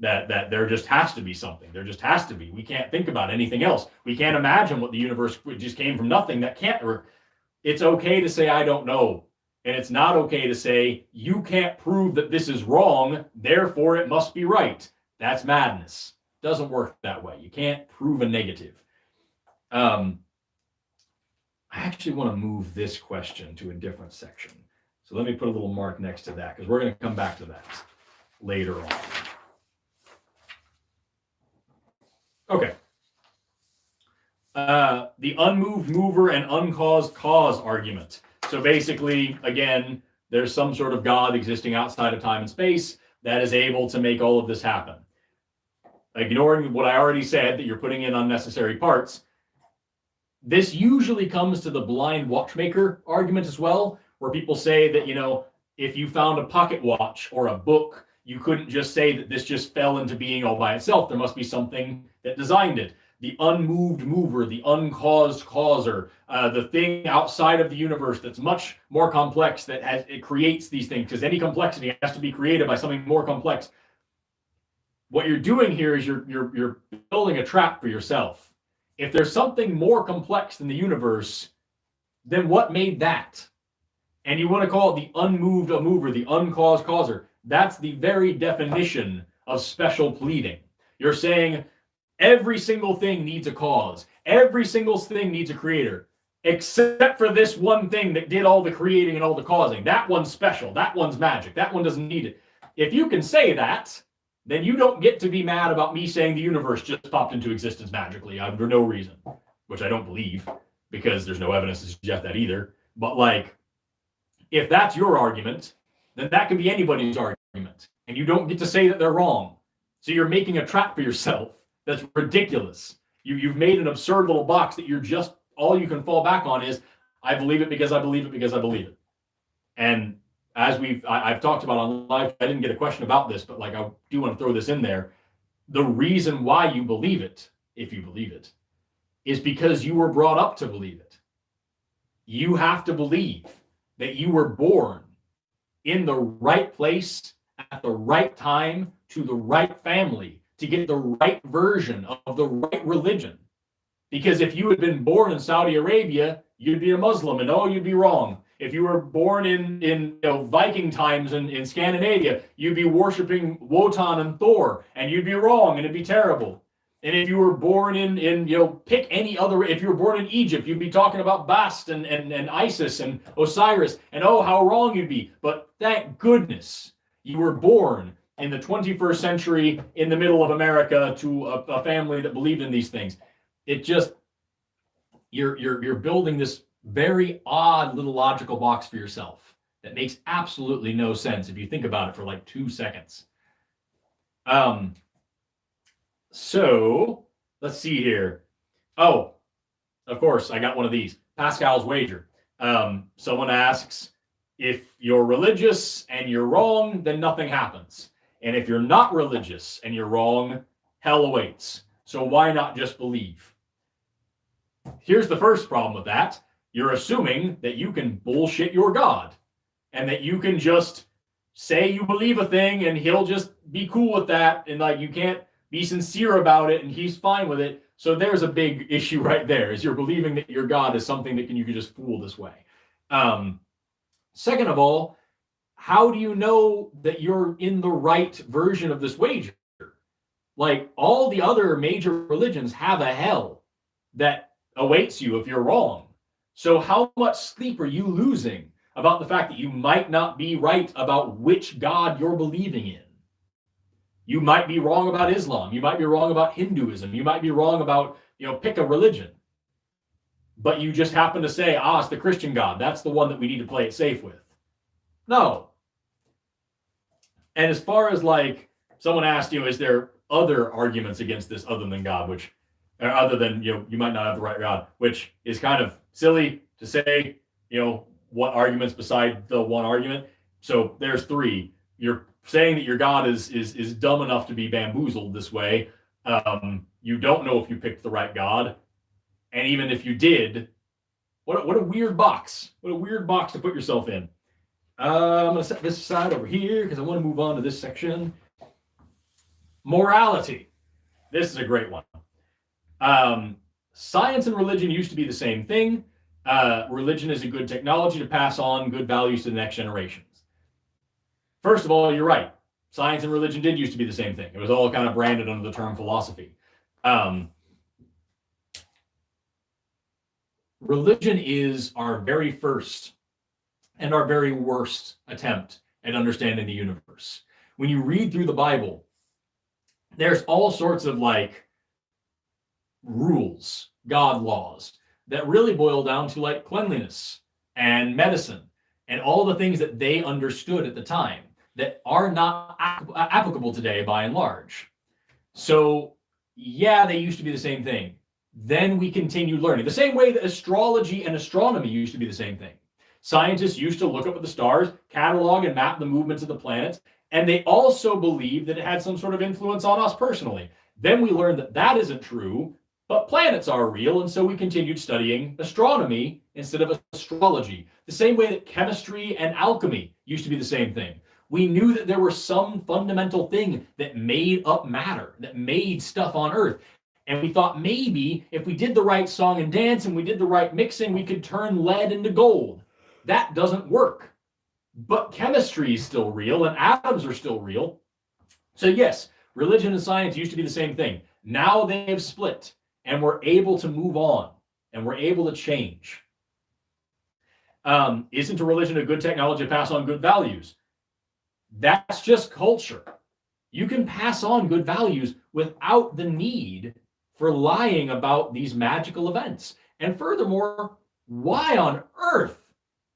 that there just has to be something. There just has to be. We can't think about anything else. We can't imagine what the universe just came from nothing. That can't. It's okay to say, I don't know. And it's not okay to say, you can't prove that this is wrong, therefore it must be right. That's madness. Doesn't work that way. You can't prove a negative. I actually want to move this question to a different section. So let me put a little mark next to that because we're going to come back to that later on. Okay. The unmoved mover and uncaused cause argument. So basically, again, there's some sort of God existing outside of time and space that is able to make all of this happen. Ignoring what I already said, that you're putting in unnecessary parts, this usually comes to the blind watchmaker argument as well, where people say that, if you found a pocket watch or a book, you couldn't just say that this just fell into being all by itself. There must be something that designed it. The unmoved mover, the uncaused causer, the thing outside of the universe that's much more complex it creates these things, because any complexity has to be created by something more complex. What you're doing here is you're building a trap for yourself. If there's something more complex than the universe, then what made that? and you want to call it the unmoved a mover, the uncaused causer, that's the very definition of special pleading. You're saying every single thing needs a cause. Every single thing needs a creator, except for this one thing that did all the creating and all the causing. That one's special. That one's magic. That one doesn't need it. If you can say that, then you don't get to be mad about me saying the universe just popped into existence magically for no reason, which I don't believe because there's no evidence to suggest that either. But like, if that's your argument, then that can be anybody's argument, and you don't get to say that they're wrong. So you're making a trap for yourself. That's ridiculous. You've made an absurd little box that you're just, all you can fall back on is, I believe it because I believe it because I believe it. And as I've talked about on live, I didn't get a question about this, but like I do want to throw this in there. The reason why you believe it, if you believe it, is because you were brought up to believe it. You have to believe that you were born in the right place at the right time to the right family to get the right version of the right religion. Because if you had been born in Saudi Arabia, you'd be a Muslim, and you'd be wrong. If you were born in Viking times in Scandinavia, you'd be worshiping Wotan and Thor, and you'd be wrong, and it'd be terrible. And if you were born pick any other, if you were born in Egypt, you'd be talking about Bast and Isis and Osiris, and how wrong you'd be. But thank goodness you were born in the 21st century in the middle of America to a family that believed in these things. It just, you're building this very odd little logical box for yourself that makes absolutely no sense if you think about it for like 2 seconds. So let's see here. Oh, of course, I got one of these. Pascal's wager. Someone asks, if you're religious and you're wrong, then nothing happens. And if you're not religious and you're wrong, hell awaits. So why not just believe? Here's the first problem with that. You're assuming that you can bullshit your God and that you can just say you believe a thing and he'll just be cool with that. And like, you can't be sincere about it and he's fine with it. So there's a big issue right there, is you're believing that your God is something that you can just fool this way. Second of all, how do you know that you're in the right version of this wager? Like, all the other major religions have a hell that awaits you if you're wrong. So how much sleep are you losing about the fact that you might not be right about which God you're believing in? You might be wrong about Islam. You might be wrong about Hinduism. You might be wrong about, pick a religion. But you just happen to say, it's the Christian God. That's the one that we need to play it safe with. No. And as far as like, someone asked, is there other arguments against this other than God, which, or other than, you might not have the right God, which is kind of silly to say, what arguments beside the one argument. So there's 3. You're saying that your God is dumb enough to be bamboozled this way. You don't know if you picked the right God. And even if you did, what a weird box. What a weird box to put yourself in. I'm going to set this aside over here because I want to move on to this section. Morality. This is a great one. Science and religion used to be the same thing. Religion is a good technology to pass on good values to the next generations. First of all, you're right. Science and religion did used to be the same thing. It was all kind of branded under the term philosophy. Religion is our very first and our very worst attempt at understanding the universe. When you read through the Bible, there's all sorts of like rules, God laws, that really boil down to like cleanliness and medicine and all the things that they understood at the time that are not applicable today by and large. So yeah, they used to be the same thing. Then we continued learning. The same way that astrology and astronomy used to be the same thing. Scientists used to look up at the stars, catalog and map the movements of the planets, and they also believed that it had some sort of influence on us personally. Then we learned that that isn't true, but planets are real, and so we continued studying astronomy instead of astrology. The same way that chemistry and alchemy used to be the same thing. We knew that there was some fundamental thing that made up matter, that made stuff on Earth. And we thought maybe if we did the right song and dance and we did the right mixing, we could turn lead into gold. That doesn't work. But chemistry is still real and atoms are still real. So yes, religion and science used to be the same thing. Now they have split and we're able to move on and we're able to change. Isn't a religion a good technology to pass on good values? That's just culture. You can pass on good values without the need for lying about these magical events. And furthermore, why on earth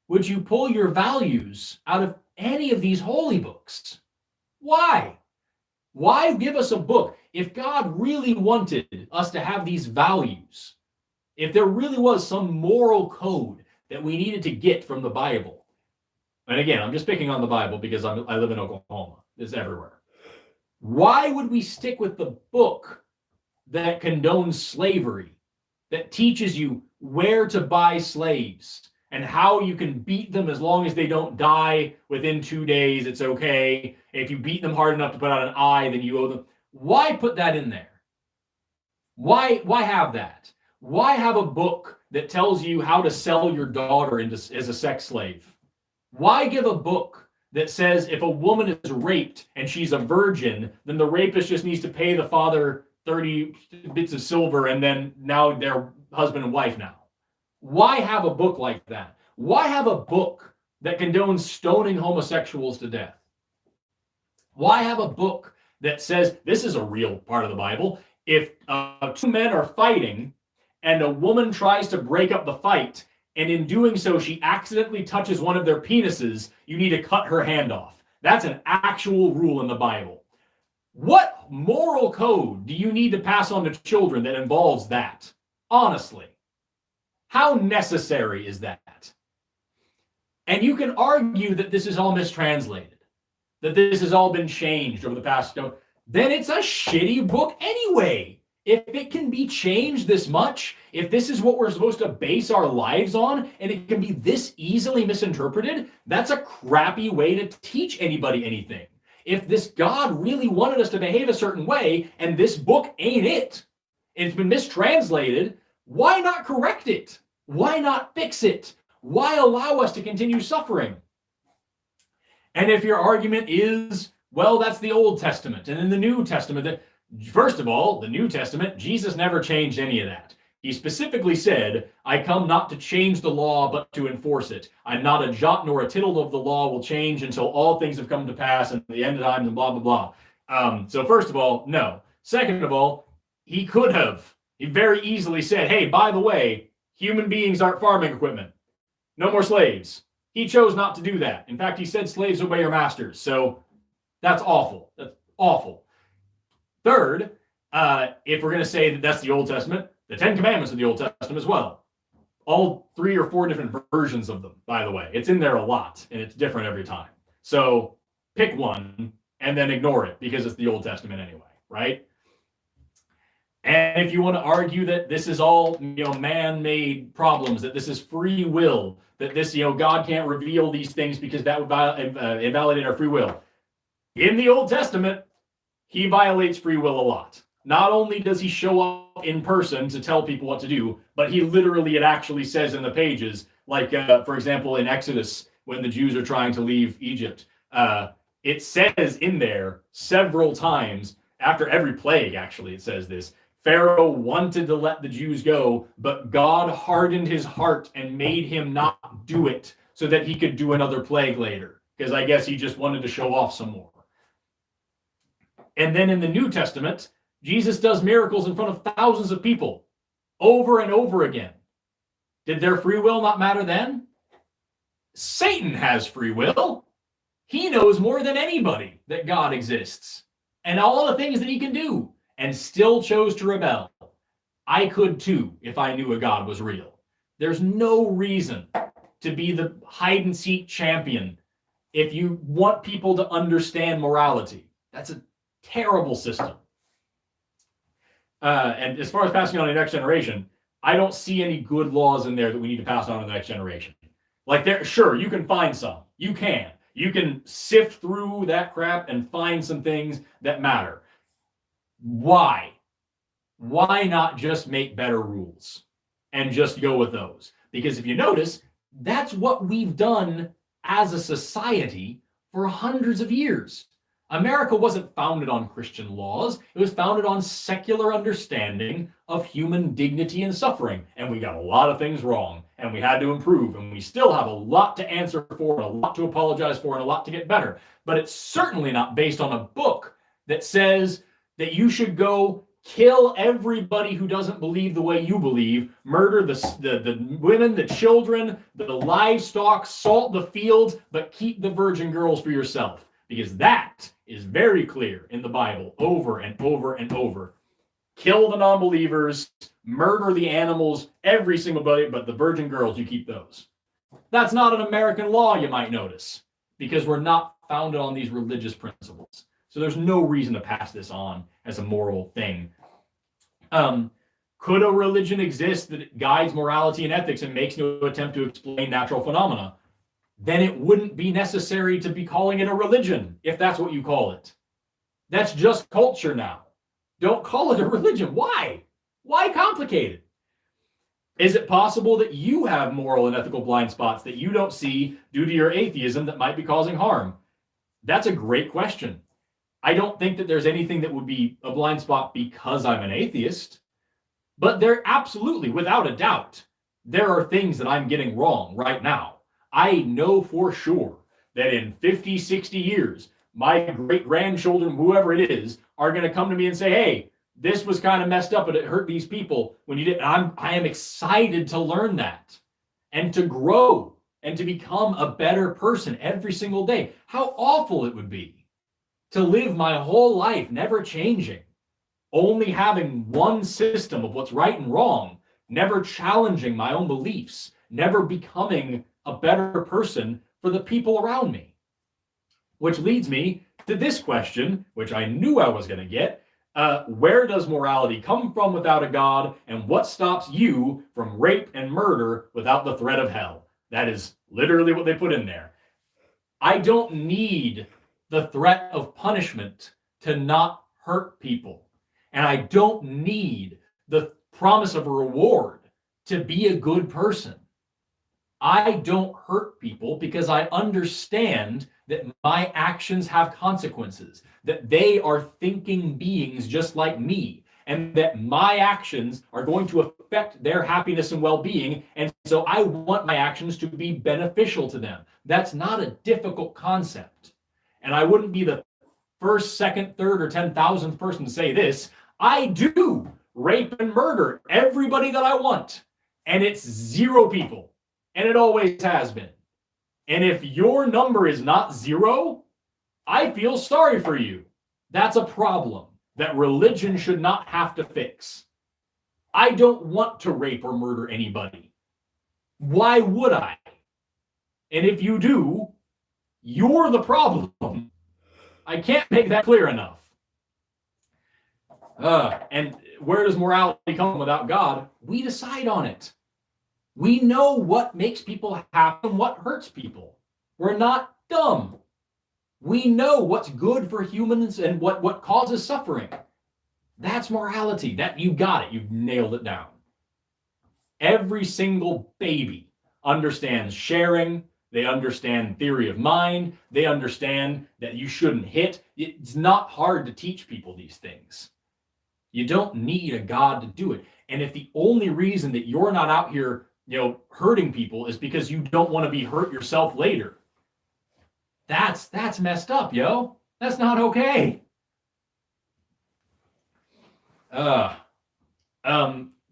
would you pull your values out of any of these holy books? Why? Why give us a book if God really wanted us to have these values? If there really was some moral code that we needed to get from the Bible. And again, I'm just picking on the Bible because I live in Oklahoma. It's everywhere. Why would we stick with the book that condones slavery, that teaches you where to buy slaves and how you can beat them as long as they don't die within 2 days? It's okay. If you beat them hard enough to put out an eye, then you owe them. Why put that in there? Why have that? Why have a book that tells you how to sell your daughter as a sex slave? Why give a book that says if a woman is raped and she's a virgin, then the rapist just needs to pay the father 30 bits of silver and then now they're husband and wife now? Why have a book like that? Why have a book that condones stoning homosexuals to death? Why have a book that says, this is a real part of the Bible, if two men are fighting and a woman tries to break up the fight, and in doing so, she accidentally touches one of their penises, you need to cut her hand off. That's an actual rule in the Bible. What moral code do you need to pass on to children that involves that? Honestly, how necessary is that? And you can argue that this is all mistranslated, that this has all been changed over the past, then it's a shitty book anyway. If it can be changed this much, if this is what we're supposed to base our lives on, and it can be this easily misinterpreted, that's a crappy way to teach anybody anything. If this God really wanted us to behave a certain way, and this book ain't it, and it's been mistranslated, why not correct it? Why not fix it? Why allow us to continue suffering? And if your argument is, well, that's the Old Testament, and in the New Testament, that first of all, the New Testament, Jesus never changed any of that. He specifically said, I come not to change the law, but to enforce it. I'm not a jot nor a tittle of the law will change until all things have come to pass and the end of times and blah, blah, blah. So first of all, no. Second of all, he very easily said, hey, by the way, human beings aren't farming equipment. No more slaves. He chose not to do that. In fact, he said slaves obey your masters. So that's awful. That's awful. Third, if we're going to say that that's the Old Testament, the Ten Commandments of the Old Testament as well. All 3 or 4 different versions of them, by the way. It's in there a lot, and it's different every time. So pick one and then ignore it because it's the Old Testament anyway, right? And if you want to argue that this is all, man-made problems, that this is free will, that this, God can't reveal these things because that would invalidate our free will. In the Old Testament, he violates free will a lot. Not only does he show up in person to tell people what to do, but it actually says in the pages, like, for example, in Exodus, when the Jews are trying to leave Egypt, it says in there several times, after every plague, actually, it says this, Pharaoh wanted to let the Jews go, but God hardened his heart and made him not do it so that he could do another plague later, because I guess he just wanted to show off some more. And then in the New Testament, Jesus does miracles in front of thousands of people over and over again. Did their free will not matter then? Satan has free will. He knows more than anybody that God exists and all the things that he can do, and still chose to rebel. I could too if I knew a God was real. There's no reason to be the hide-and-seek champion if you want people to understand morality. That's a terrible system. And as far as passing on to the next generation, I don't see any good laws in there that we need to pass on to the next generation. Like, sure, you can find some. You can sift through that crap and find some things that matter. Why? Why not just make better rules and just go with those? Because if you notice, That's what we've done as a society for hundreds of years. America wasn't founded on Christian laws. It was founded on secular understanding of human dignity and suffering. And we got a lot of things wrong, and we had to improve, and we still have a lot to answer for, and a lot to apologize for, and a lot to get better. But it's certainly not based on a book that says that you should go kill everybody who doesn't believe the way you believe, murder the women, the children, the livestock, salt the fields, but keep the virgin girls for yourself. Because that is very clear in the Bible over and over and over. Kill the non-believers, murder the animals, every single body, but the virgin girls, you keep those. That's not an American law, you might notice, because we're not founded on these religious principles. So there's no reason to pass this on as a moral thing. Could a religion exist that guides morality and ethics and makes no attempt to explain natural phenomena? Then it wouldn't be necessary to be calling it a religion, if that's what you call it. That's just culture now. Don't call it a religion. Why? Why complicate it? Is it possible that you have moral and ethical blind spots that you don't see due to your atheism that might be causing harm? That's a great question. I don't think that there's anything that would be a blind spot because I'm an atheist, but there absolutely, without a doubt, there are things that I'm getting wrong right now. I know for sure that in 50, 60 years, my great-grandchildren, whoever it is, are going to come to me and say, hey, this was kind of messed up and it hurt these people when you did. I am excited to learn that and to grow and to become a better person every single day. How awful it would be to live my whole life never changing, only having one system of what's right and wrong, never challenging my own beliefs, never becoming a better person for the people around me. Which leads me to this question, which I knew I was going to get. Where does morality come from without a God, and what stops you from rape and murder without the threat of hell? That is literally what they put in there. I don't need the threat of punishment to not hurt people. And I don't need the promise of a reward to be a good person. I don't hurt people because I understand that my actions have consequences, that they are thinking beings just like me, and that my actions are going to affect their happiness and well-being, and so I want my actions to be beneficial to them. That's not a difficult concept. And I wouldn't be the first, second, third, or 10,000th person to say this. I do rape and murder everybody that I want, and it's 0 people. And it always has been. And if your number is not 0, I feel sorry for you. That's a problem that religion should not have to fix. I don't want to rape or murder anybody. Why would I? And if you do, you're the problem. I can't make that clear enough. And where does morality come without God? We decide on it. We know what makes people happy and what hurts people. We're not dumb. We know what's good for humans and what causes suffering. That's morality. That you got it. You've nailed it down. Every single baby understands sharing. They understand theory of mind. They understand that you shouldn't hit. It's not hard to teach people these things. You don't need a God to do it. And if the only reason that you're not out here hurting people is because you don't want to be hurt yourself later, that's messed up, yo. That's not okay.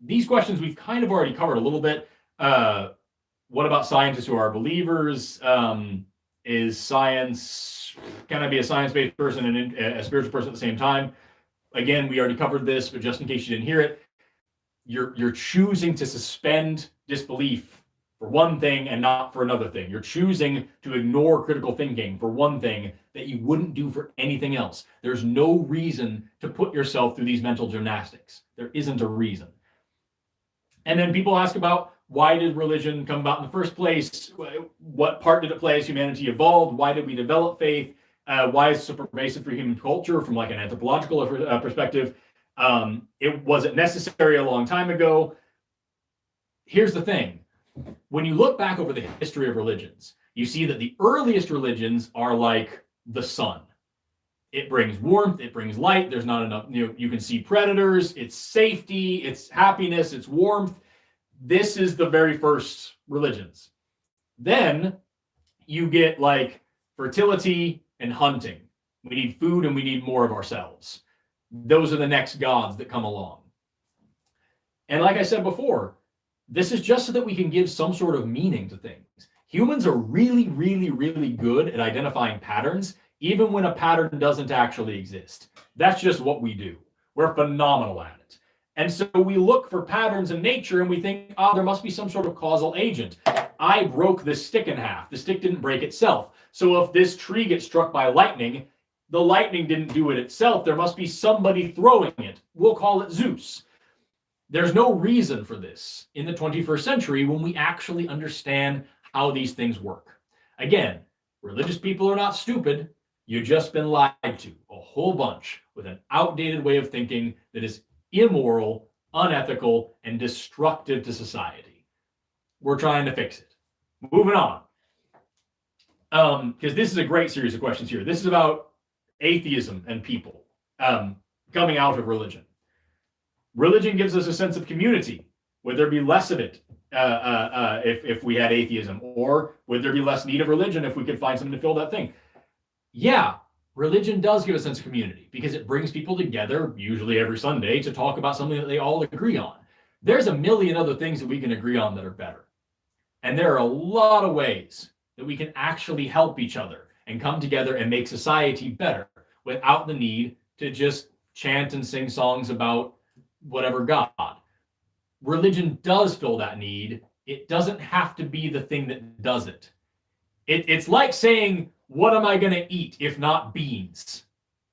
These questions we've kind of already covered a little bit. What about scientists who are believers? Is science, can I be a science-based person and a spiritual person at the same time? Again, we already covered this, but just in case you didn't hear it, you're choosing to suspend disbelief for one thing and not for another thing. You're choosing to ignore critical thinking for one thing that you wouldn't do for anything else. There's no reason to put yourself through these mental gymnastics. There isn't a reason. And then people ask about, why did religion come about in the first place? What part did it play as humanity evolved? Why did we develop faith? Why is it so pervasive for human culture from like an anthropological perspective? It wasn't necessary a long time ago. Here's the thing. When you look back over the history of religions, you see that the earliest religions are like the sun. It brings warmth, it brings light, there's not enough, you can see predators, it's safety, it's happiness, it's warmth. This is the very first religions. Then you get like fertility and hunting. We need food and we need more of ourselves. Those are the next gods that come along. And like I said before, this is just so that we can give some sort of meaning to things. Humans are really, really, really good at identifying patterns, even when a pattern doesn't actually exist. That's just what we do. We're phenomenal at it. And so we look for patterns in nature and we think, oh, there must be some sort of causal agent. I broke this stick in half. The stick didn't break itself. So if this tree gets struck by lightning, the lightning didn't do it itself. There must be somebody throwing it. We'll call it Zeus. There's no reason for this in the 21st century when we actually understand how these things work. Again, religious people are not stupid. You've just been lied to a whole bunch with an outdated way of thinking that is immoral, unethical, and destructive to society. We're trying to fix it. Moving on. Because this is a great series of questions here. This is about atheism and people coming out of religion. Religion gives us a sense of community. Would there be less of it if we had atheism? Or would there be less need of religion if we could find something to fill that thing? Yeah, religion does give a sense of community because it brings people together, usually every Sunday, to talk about something that they all agree on. There's a million other things that we can agree on that are better. And there are a lot of ways that we can actually help each other and come together and make society better without the need to just chant and sing songs about whatever God. Religion does fill that need. It doesn't have to be the thing that does it. It's like saying, what am I going to eat if not beans?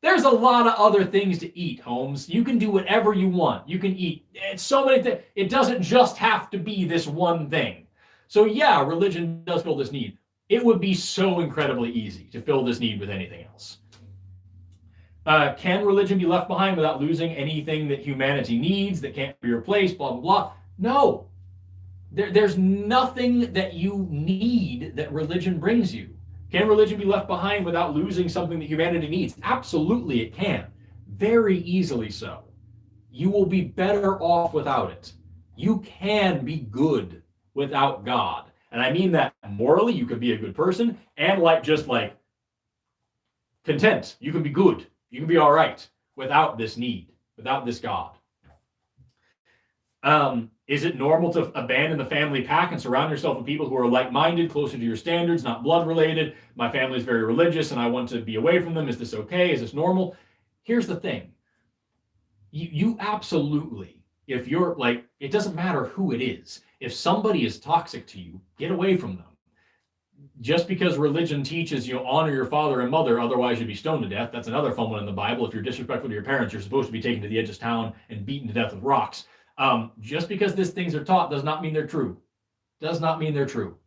There's a lot of other things to eat, Holmes. You can do whatever you want. You can eat so many things. It doesn't just have to be this one thing. So yeah, religion does fill this need. It would be so incredibly easy to fill this need with anything else. Can religion be left behind without losing anything that humanity needs that can't be replaced, blah, blah, blah? No. There's nothing that you need that religion brings you. Can religion be left behind without losing something that humanity needs? Absolutely, it can. Very easily so. You will be better off without it. You can be good without God. And I mean that morally, you can be a good person, and just content. You can be good. You can be all right without this need, without this God. Is it normal to abandon the family pack and surround yourself with people who are like-minded, closer to your standards, not blood-related? My family is very religious and I want to be away from them. Is this okay? Is this normal? Here's the thing. You absolutely, if you're it doesn't matter who it is. If somebody is toxic to you, get away from them. Just because religion teaches you honor your father and mother, otherwise you'd be stoned to death. That's another fun one in the Bible. If you're disrespectful to your parents, you're supposed to be taken to the edge of town and beaten to death with rocks. Just because these things are taught does not mean they're true. Does not mean they're true.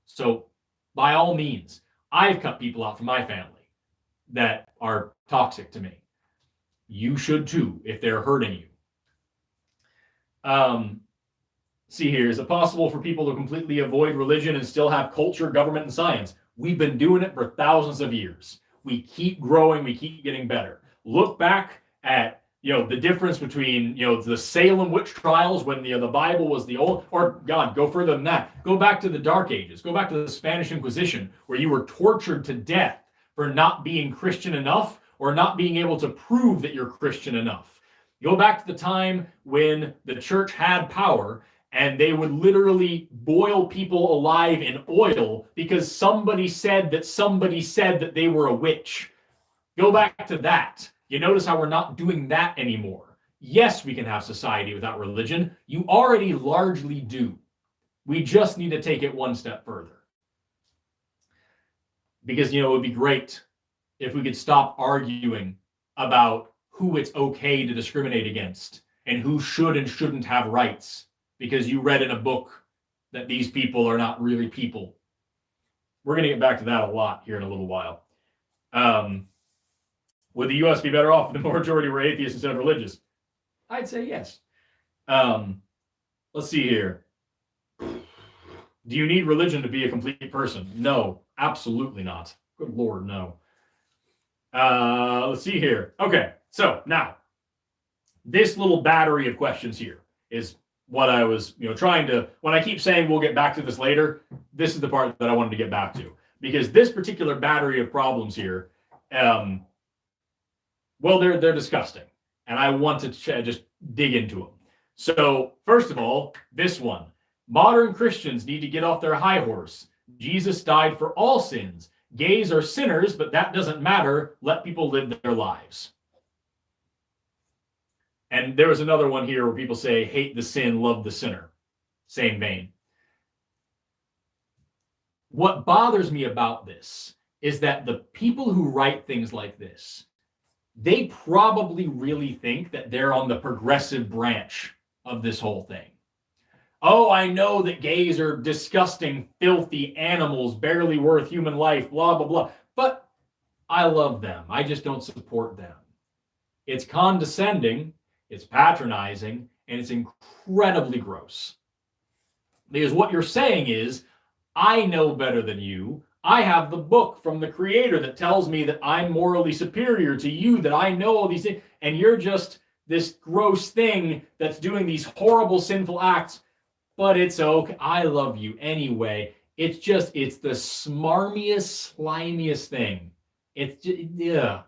So by all means, I've cut people out from my family that are toxic to me. You should too if they're hurting you. See here, is it possible for people to completely avoid religion and still have culture, government, and science? We've been doing it for thousands of years. We keep growing, we keep getting better. Look back at the difference between the Salem witch trials when the Bible was the old, or God, go further than that. Go back to the Dark Ages. Go back to the Spanish Inquisition, where you were tortured to death for not being Christian enough or not being able to prove that you're Christian enough. Go back to the time when the church had power and they would literally boil people alive in oil because somebody said that they were a witch. Go back to that. You notice how we're not doing that anymore. Yes, we can have society without religion. You already largely do. We just need to take it one step further. Because, it would be great if we could stop arguing about who it's okay to discriminate against and who should and shouldn't have rights because you read in a book that these people are not really people. We're going to get back to that a lot here in a little while. Would the U.S. be better off if the majority were atheists instead of religious? I'd say yes. Let's see here. Do you need religion to be a complete person? No, absolutely not. Good Lord, no. Let's see here. Okay, so now, this little battery of questions here is what I was, trying to, when I keep saying we'll get back to this later, this is the part that I wanted to get back to. Because this particular battery of problems here, well, they're disgusting. And I want to just dig into them. So, first of all, this one. Modern Christians need to get off their high horse. Jesus died for all sins. Gays are sinners, but that doesn't matter. Let people live their lives. And there was another one here where people say, hate the sin, love the sinner. Same vein. What bothers me about this is that the people who write things like this, they probably really think that they're on the progressive branch of this whole thing. Oh, I know that gays are disgusting, filthy animals, barely worth human life, blah, blah, blah. But I love them. I just don't support them. It's condescending, it's patronizing, and it's incredibly gross. Because what you're saying is, I know better than you. I have the book from the Creator that tells me that I'm morally superior to you, that I know all these things, and you're just this gross thing that's doing these horrible, sinful acts. But it's okay. I love you anyway. It's the smarmiest, slimiest thing. It's just, yeah,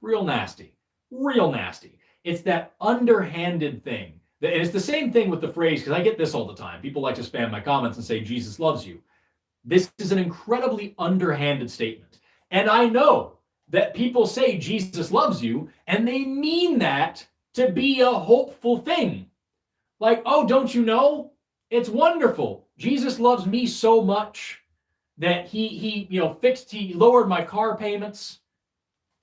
real nasty. Real nasty. It's that underhanded thing. And it's the same thing with the phrase, because I get this all the time. People like to spam my comments and say, Jesus loves you. This is an incredibly underhanded statement. And I know that people say Jesus loves you, and they mean that to be a hopeful thing. Like, oh, don't you know? It's wonderful. Jesus loves me so much that he lowered my car payments.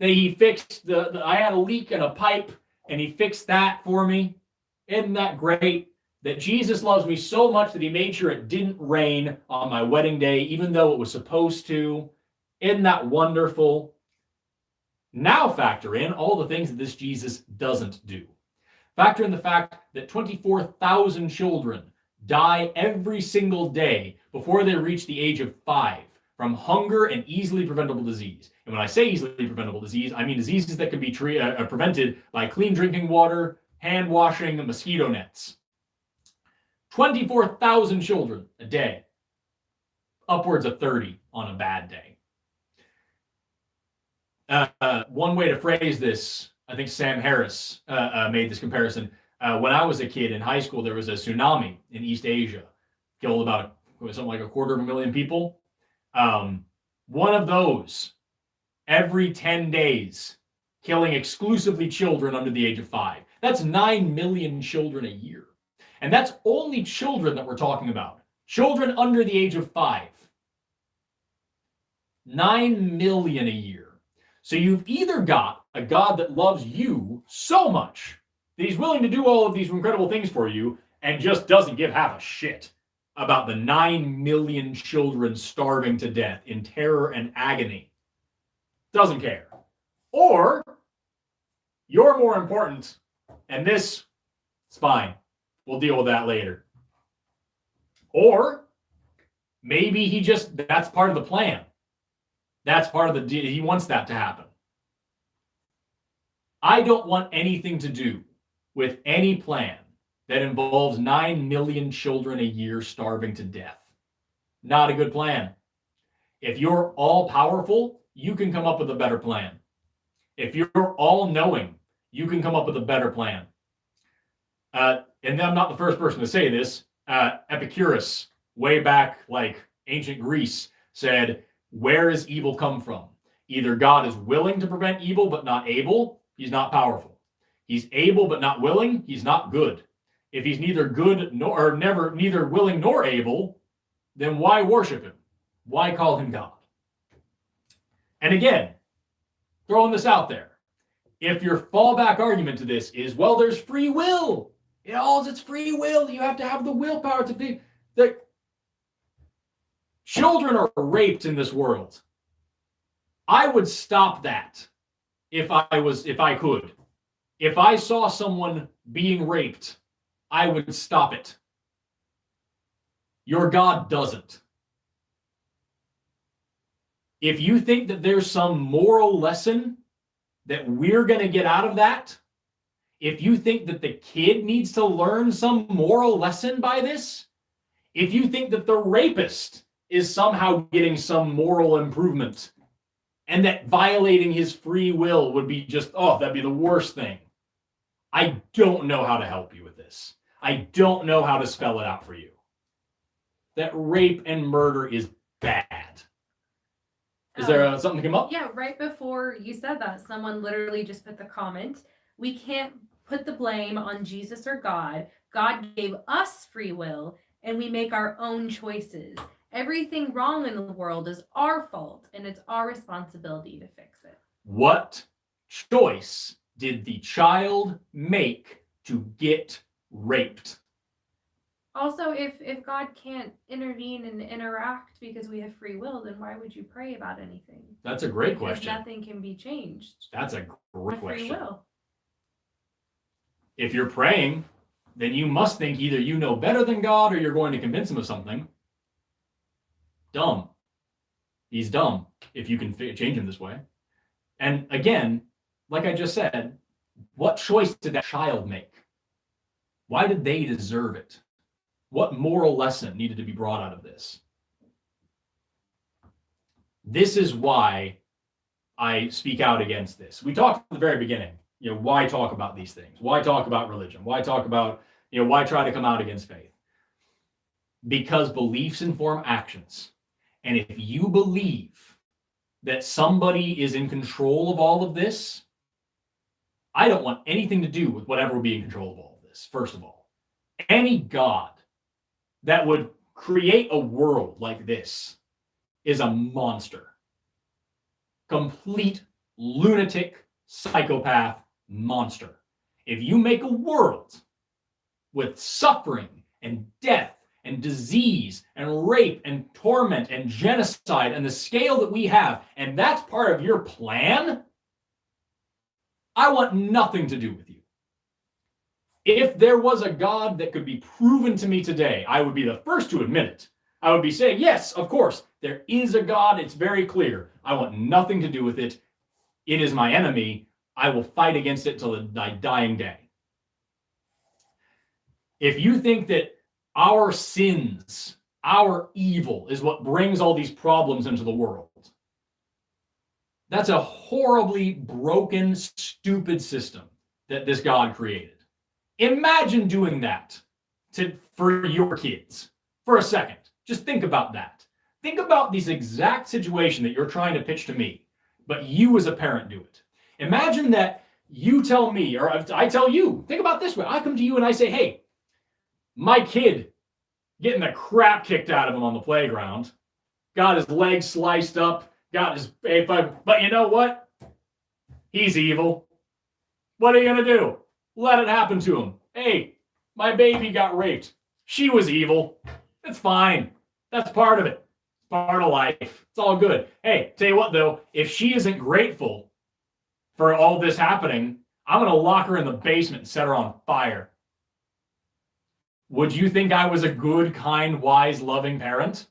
That he fixed I had a leak in a pipe and he fixed that for me. Isn't that great? That Jesus loves me so much that he made sure it didn't rain on my wedding day, even though it was supposed to. Isn't that wonderful? Now factor in all the things that this Jesus doesn't do. Factor in the fact that 24,000 children die every single day before they reach the age of 5 from hunger and easily preventable disease. And when I say easily preventable disease, I mean diseases that can be prevented by clean drinking water, hand washing, and mosquito nets. 24,000 children a day, upwards of 30 on a bad day. One way to phrase this, I think Sam Harris made this comparison. When I was a kid in high school, there was a tsunami in East Asia, killed about something like 250,000 people. One of those every 10 days, killing exclusively children under the age of 5. That's 9 million children a year. And that's only children that we're talking about. Children under the age of 5. 9 million a year. So you've either got a God that loves you so much that he's willing to do all of these incredible things for you and just doesn't give half a shit about the 9 million children starving to death in terror and agony. Doesn't care. Or you're more important, and this is fine. We'll deal with that later. Or maybe that's part of the plan. That's part of he wants that to happen. I don't want anything to do with any plan that involves 9 million children a year starving to death. Not a good plan. If you're all powerful, you can come up with a better plan. If you're all knowing, you can come up with a better plan. And I'm not the first person to say this. Epicurus, way back like ancient Greece, said, where does evil come from? Either God is willing to prevent evil but not able, he's not powerful. He's able but not willing, he's not good. If he's neither good neither willing nor able, then why worship him? Why call him God? And again, throwing this out there, if your fallback argument to this is, well, there's free will. It's free will. You have to have the willpower to be. Children are raped in this world. I would stop that if I could. If I saw someone being raped, I would stop it. Your God doesn't. If you think that there's some moral lesson that we're going to get out of that, if you think that the kid needs to learn some moral lesson by this, if you think that the rapist is somehow getting some moral improvement and that violating his free will would be just, oh, that'd be the worst thing. I don't know how to help you with this. I don't know how to spell it out for you. That rape and murder is bad. Is there something to come up? Yeah, right before you said that, someone literally just put the comment, we can't put the blame on Jesus or God. God gave us free will, and we make our own choices. Everything wrong in the world is our fault, and it's our responsibility to fix it. What choice did the child make to get raped? Also, if God can't intervene and interact because we have free will, then why would you pray about anything? That's a great because question. Nothing can be changed. That's a great question. Free will. If you're praying, then you must think either you know better than God or you're going to convince him of something. Dumb. He's dumb if you can change him this way. And again, like I just said, what choice did that child make? Why did they deserve it? What moral lesson needed to be brought out of this? This is why I speak out against this. We talked at the very beginning, why talk about these things? Why talk about religion? Why talk about, why try to come out against faith? Because beliefs inform actions. And if you believe that somebody is in control of all of this, I don't want anything to do with whatever will be in control of all of this, first of all. Any God that would create a world like this is a monster. Complete lunatic, psychopath monster. If you make a world with suffering and death and disease and rape and torment and genocide and the scale that we have, and that's part of your plan, I want nothing to do with you. If there was a God that could be proven to me today, I would be the first to admit it. I would be saying, yes, of course, there is a God. It's very clear. I want nothing to do with it. It is my enemy. I will fight against it till my dying day. If you think that our sins, our evil is what brings all these problems into the world, that's a horribly broken, stupid system that this God created. Imagine doing that for your kids for a second. Just think about that. Think about this exact situation that you're trying to pitch to me, but you as a parent do it. Imagine that you tell me, or I tell you, think about this way. I come to you and I say, hey, my kid getting the crap kicked out of him on the playground, got his legs sliced up, but you know what? He's evil. What are you going to do? Let it happen to him. Hey, my baby got raped. She was evil. It's fine. That's part of it. Part of life. It's all good. Hey, tell you what though, if she isn't grateful for all this happening, I'm going to lock her in the basement and set her on fire. Would you think I was a good, kind, wise, loving parent?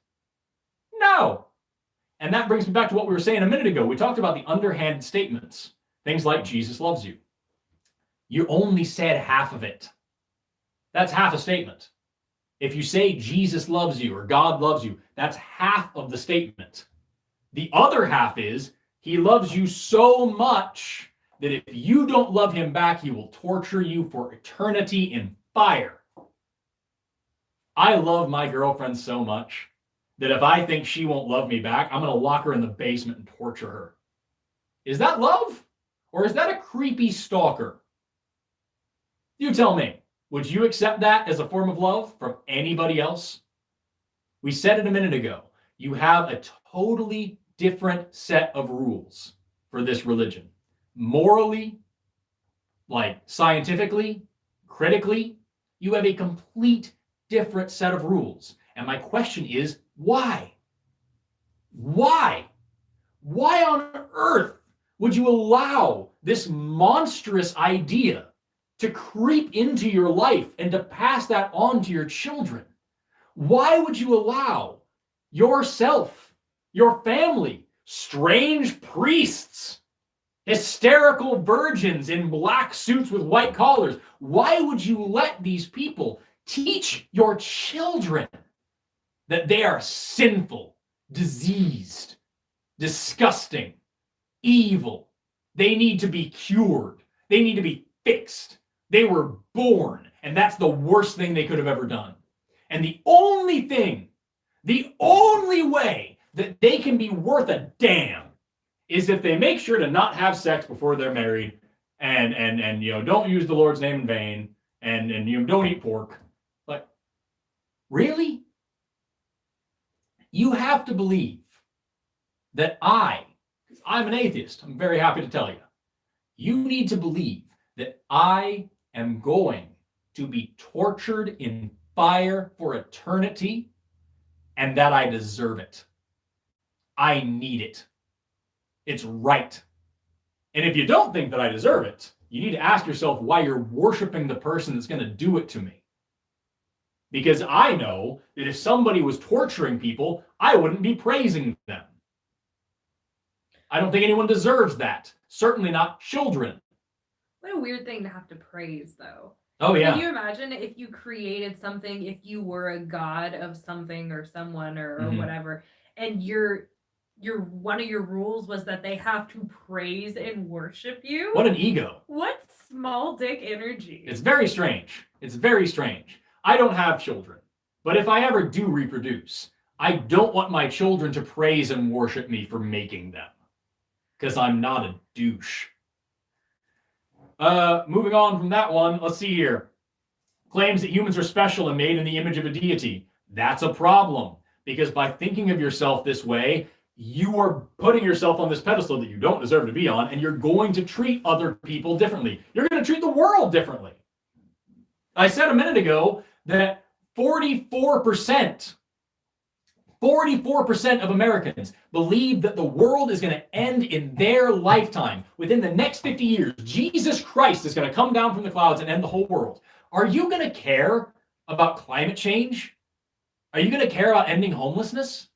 No. And that brings me back to what we were saying a minute ago. We talked about the underhanded statements. Things like Jesus loves you. You only said half of it. That's half a statement. If you say Jesus loves you or God loves you, that's half of the statement. The other half is he loves you so much that if you don't love him back, he will torture you for eternity in fire. I love my girlfriend so much that if I think she won't love me back, I'm going to lock her in the basement and torture her. Is that love? Or is that a creepy stalker? You tell me, would you accept that as a form of love from anybody else? We said it a minute ago. You have a totally different set of rules for this religion. Morally, like scientifically, critically, you have a complete different set of rules. And my question is, why? Why? Why on earth would you allow this monstrous idea to creep into your life and to pass that on to your children? Why would you allow yourself, your family, strange priests, hysterical virgins in black suits with white collars? Why would you let these people teach your children that they are sinful, diseased, disgusting, evil? They need to be cured. They need to be fixed. They were born, and that's the worst thing they could have ever done. And the only way that they can be worth a damn is if they make sure to not have sex before they're married, and don't use the Lord's name in vain, and don't eat pork. Like, really? You have to believe that I'm an atheist. I'm very happy to tell you. You need to believe that I am going to be tortured in fire for eternity and that I deserve it. I need it. It's right. And if you don't think that I deserve it, you need to ask yourself why you're worshiping the person that's going to do it to me. Because I know that if somebody was torturing people, I wouldn't be praising them. I don't think anyone deserves that. Certainly not children. What a weird thing to have to praise, though. Oh, yeah. Can you imagine if you created something, if you were a god of something or someone or whatever, and your one of your rules was that they have to praise and worship you? What an ego. What small dick energy. It's very strange. It's very strange. I don't have children, but if I ever do reproduce, I don't want my children to praise and worship me for making them, because I'm not a douche. Moving on from that one, let's see here. Claims that humans are special and made in the image of a deity. That's a problem, because by thinking of yourself this way, you are putting yourself on this pedestal that you don't deserve to be on, and you're going to treat other people differently. You're going to treat the world differently. I said a minute ago that 44% of Americans believe that the world is going to end in their lifetime. Within the next 50 years, Jesus Christ is going to come down from the clouds and end the whole world. Are you going to care about climate change? Are you going to care about ending homelessness?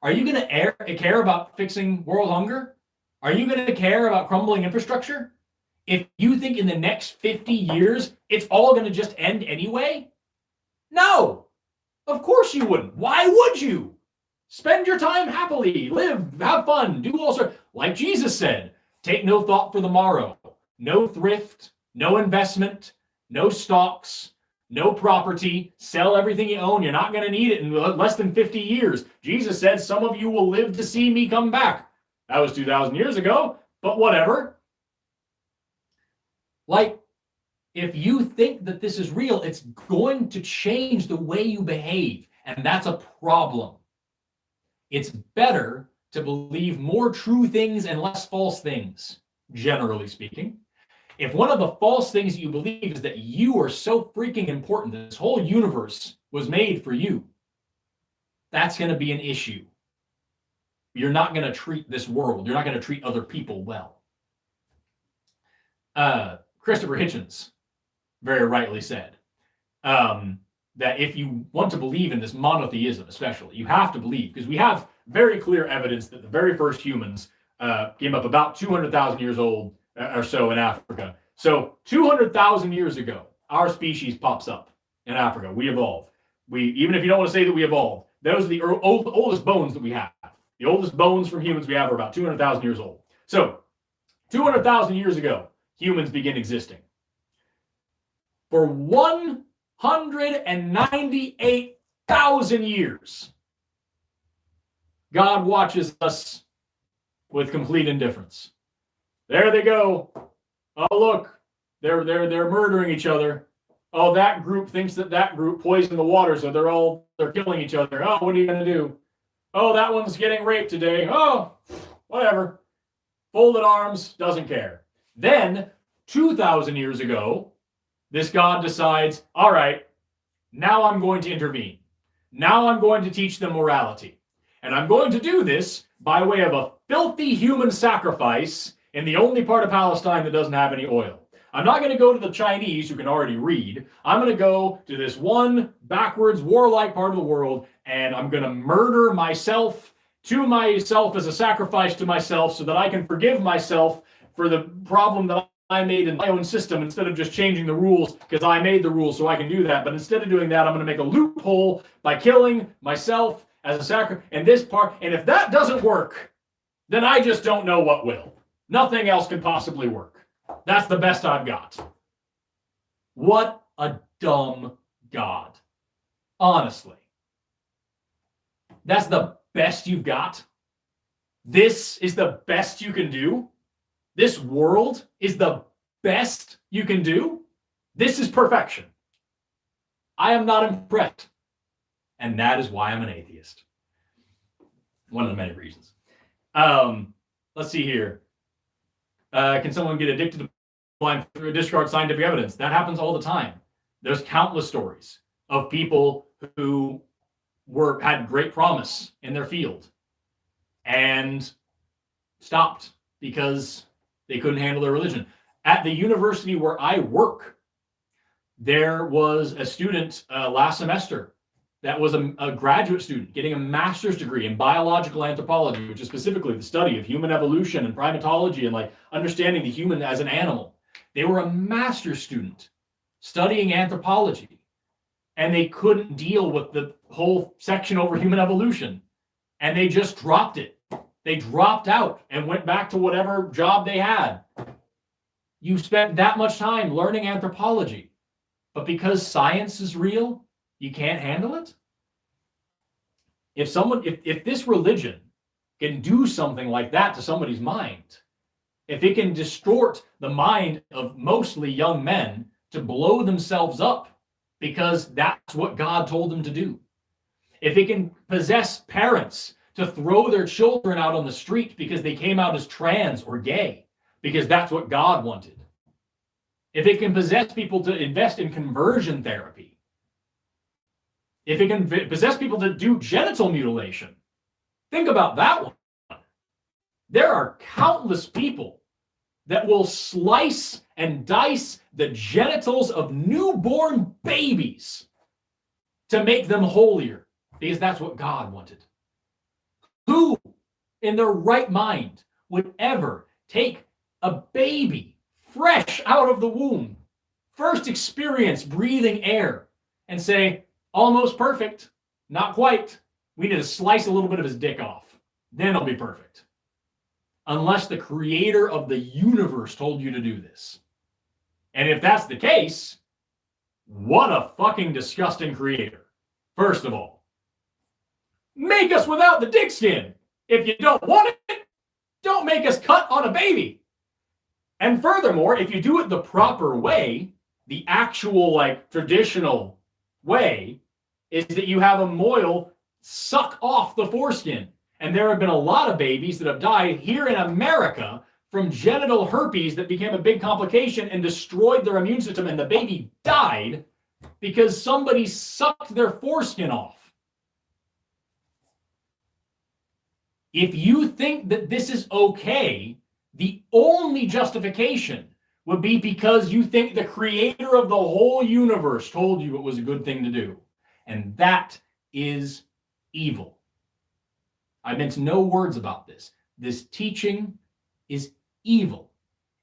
Are you going to care about fixing world hunger? Are you going to care about crumbling infrastructure? If you think in the next 50 years, it's all going to just end anyway? No, of course you wouldn't. Why would you? Spend your time happily, live, have fun, do all sorts. Like Jesus said, take no thought for the morrow, no thrift, no investment, no stocks, no property, sell everything you own. You're not going to need it in less than 50 years. Jesus said, some of you will live to see me come back. That was 2,000 years ago, but whatever. Like, if you think that this is real, it's going to change the way you behave, and that's a problem. It's better to believe more true things and less false things, generally speaking. If one of the false things that you believe is that you are so freaking important, that this whole universe was made for you, that's going to be an issue. You're not going to treat this world, you're not going to treat other people well. Christopher Hitchens very rightly said that if you want to believe in this monotheism, especially, you have to believe, because we have very clear evidence that the very first humans came up about 200,000 years old or so in Africa. So 200,000 years ago, our species pops up in Africa. We evolve. Even if you don't want to say that we evolved, those are the oldest bones that we have. The oldest bones from humans we have are about 200,000 years old. So 200,000 years ago, humans begin existing. For 198,000 years, God watches us with complete indifference. There they go. Oh, look, they're murdering each other. Oh, that group thinks that group poisoned the water, so they're killing each other. Oh, what are you going to do? Oh, that one's getting raped today. Oh, whatever. Folded arms, doesn't care. Then, 2,000 years ago, this God decides, all right, now I'm going to intervene. Now I'm going to teach them morality. And I'm going to do this by way of a filthy human sacrifice in the only part of Palestine that doesn't have any oil. I'm not going to go to the Chinese who can already read. I'm going to go to this one backwards, warlike part of the world, and I'm going to murder myself to myself as a sacrifice to myself so that I can forgive myself for the problem that I made in my own system instead of just changing the rules because I made the rules so I can do that. But instead of doing that, I'm going to make a loophole by killing myself as a sacrifice in this part. And if that doesn't work, then I just don't know what will. Nothing else can possibly work. That's the best I've got. What a dumb God. Honestly. That's the best you've got? This is the best you can do? This world is the best you can do? This is perfection. I am not impressed. And that is why I'm an atheist. One of the many reasons. Let's see here. Can someone get addicted to blind discard scientific evidence? That happens all the time. There's countless stories of people who had great promise in their field and stopped because they couldn't handle their religion. At the university where I work, there was a student last semester that was a graduate student getting a master's degree in biological anthropology, which is specifically the study of human evolution and primatology and like understanding the human as an animal. They were a master's student studying anthropology, and they couldn't deal with the whole section over human evolution, and they just dropped it. They dropped out and went back to whatever job they had. You spent that much time learning anthropology, but because science is real, you can't handle it? If this religion can do something like that to somebody's mind, if it can distort the mind of mostly young men to blow themselves up because that's what God told them to do, if it can possess parents to throw their children out on the street because they came out as trans or gay, because that's what God wanted, if it can possess people to invest in conversion therapy, if it can possess people to do genital mutilation, think about that one. There are countless people that will slice and dice the genitals of newborn babies to make them holier, because that's what God wanted. Who in their right mind would ever take a baby fresh out of the womb, first experience breathing air, and say, almost perfect, not quite. We need to slice a little bit of his dick off. Then it'll be perfect. Unless the creator of the universe told you to do this. And if that's the case, what a fucking disgusting creator. First of all, make us without the dick skin. If you don't want it, don't make us cut on a baby. And furthermore, if you do it the proper way, the actual like traditional way, is that you have a mohel suck off the foreskin. And there have been a lot of babies that have died here in America from genital herpes that became a big complication and destroyed their immune system, and the baby died because somebody sucked their foreskin off. If you think that this is okay, the only justification would be because you think the creator of the whole universe told you it was a good thing to do. And that is evil. I meant no words about this. This teaching is evil.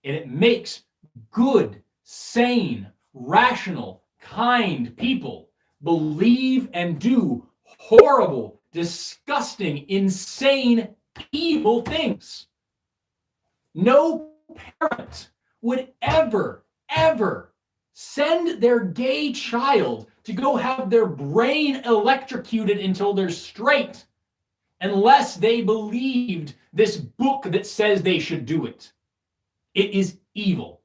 And it makes good, sane, rational, kind people believe and do horrible, disgusting, insane, evil things. No parent would ever send their gay child to go have their brain electrocuted until they're straight unless they believed this book that says they should do it. It is evil.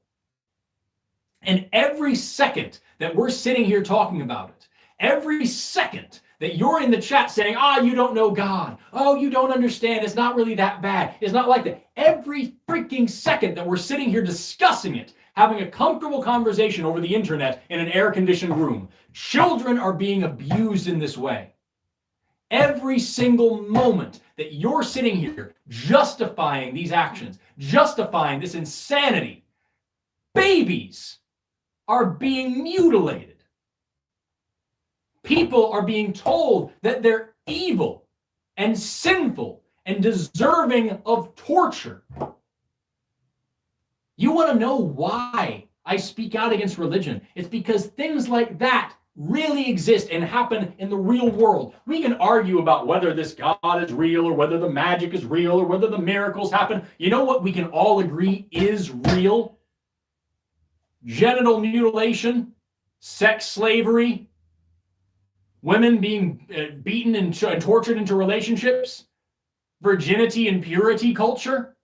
And every second that we're sitting here talking about it, every second that you're in the chat saying, you don't know God. Oh, you don't understand. It's not really that bad. It's not like that. Every freaking second that we're sitting here discussing it, having a comfortable conversation over the internet in an air-conditioned room, children are being abused in this way. Every single moment that you're sitting here justifying these actions, justifying this insanity, Babies are being mutilated. People are being told that they're evil and sinful and deserving of torture. You want to know why I speak out against religion? It's because things like that really exist and happen in the real world. We can argue about whether this God is real or whether the magic is real or whether the miracles happen. You know what we can all agree is real? Genital mutilation, sex slavery, women being beaten and tortured into relationships, virginity and purity culture,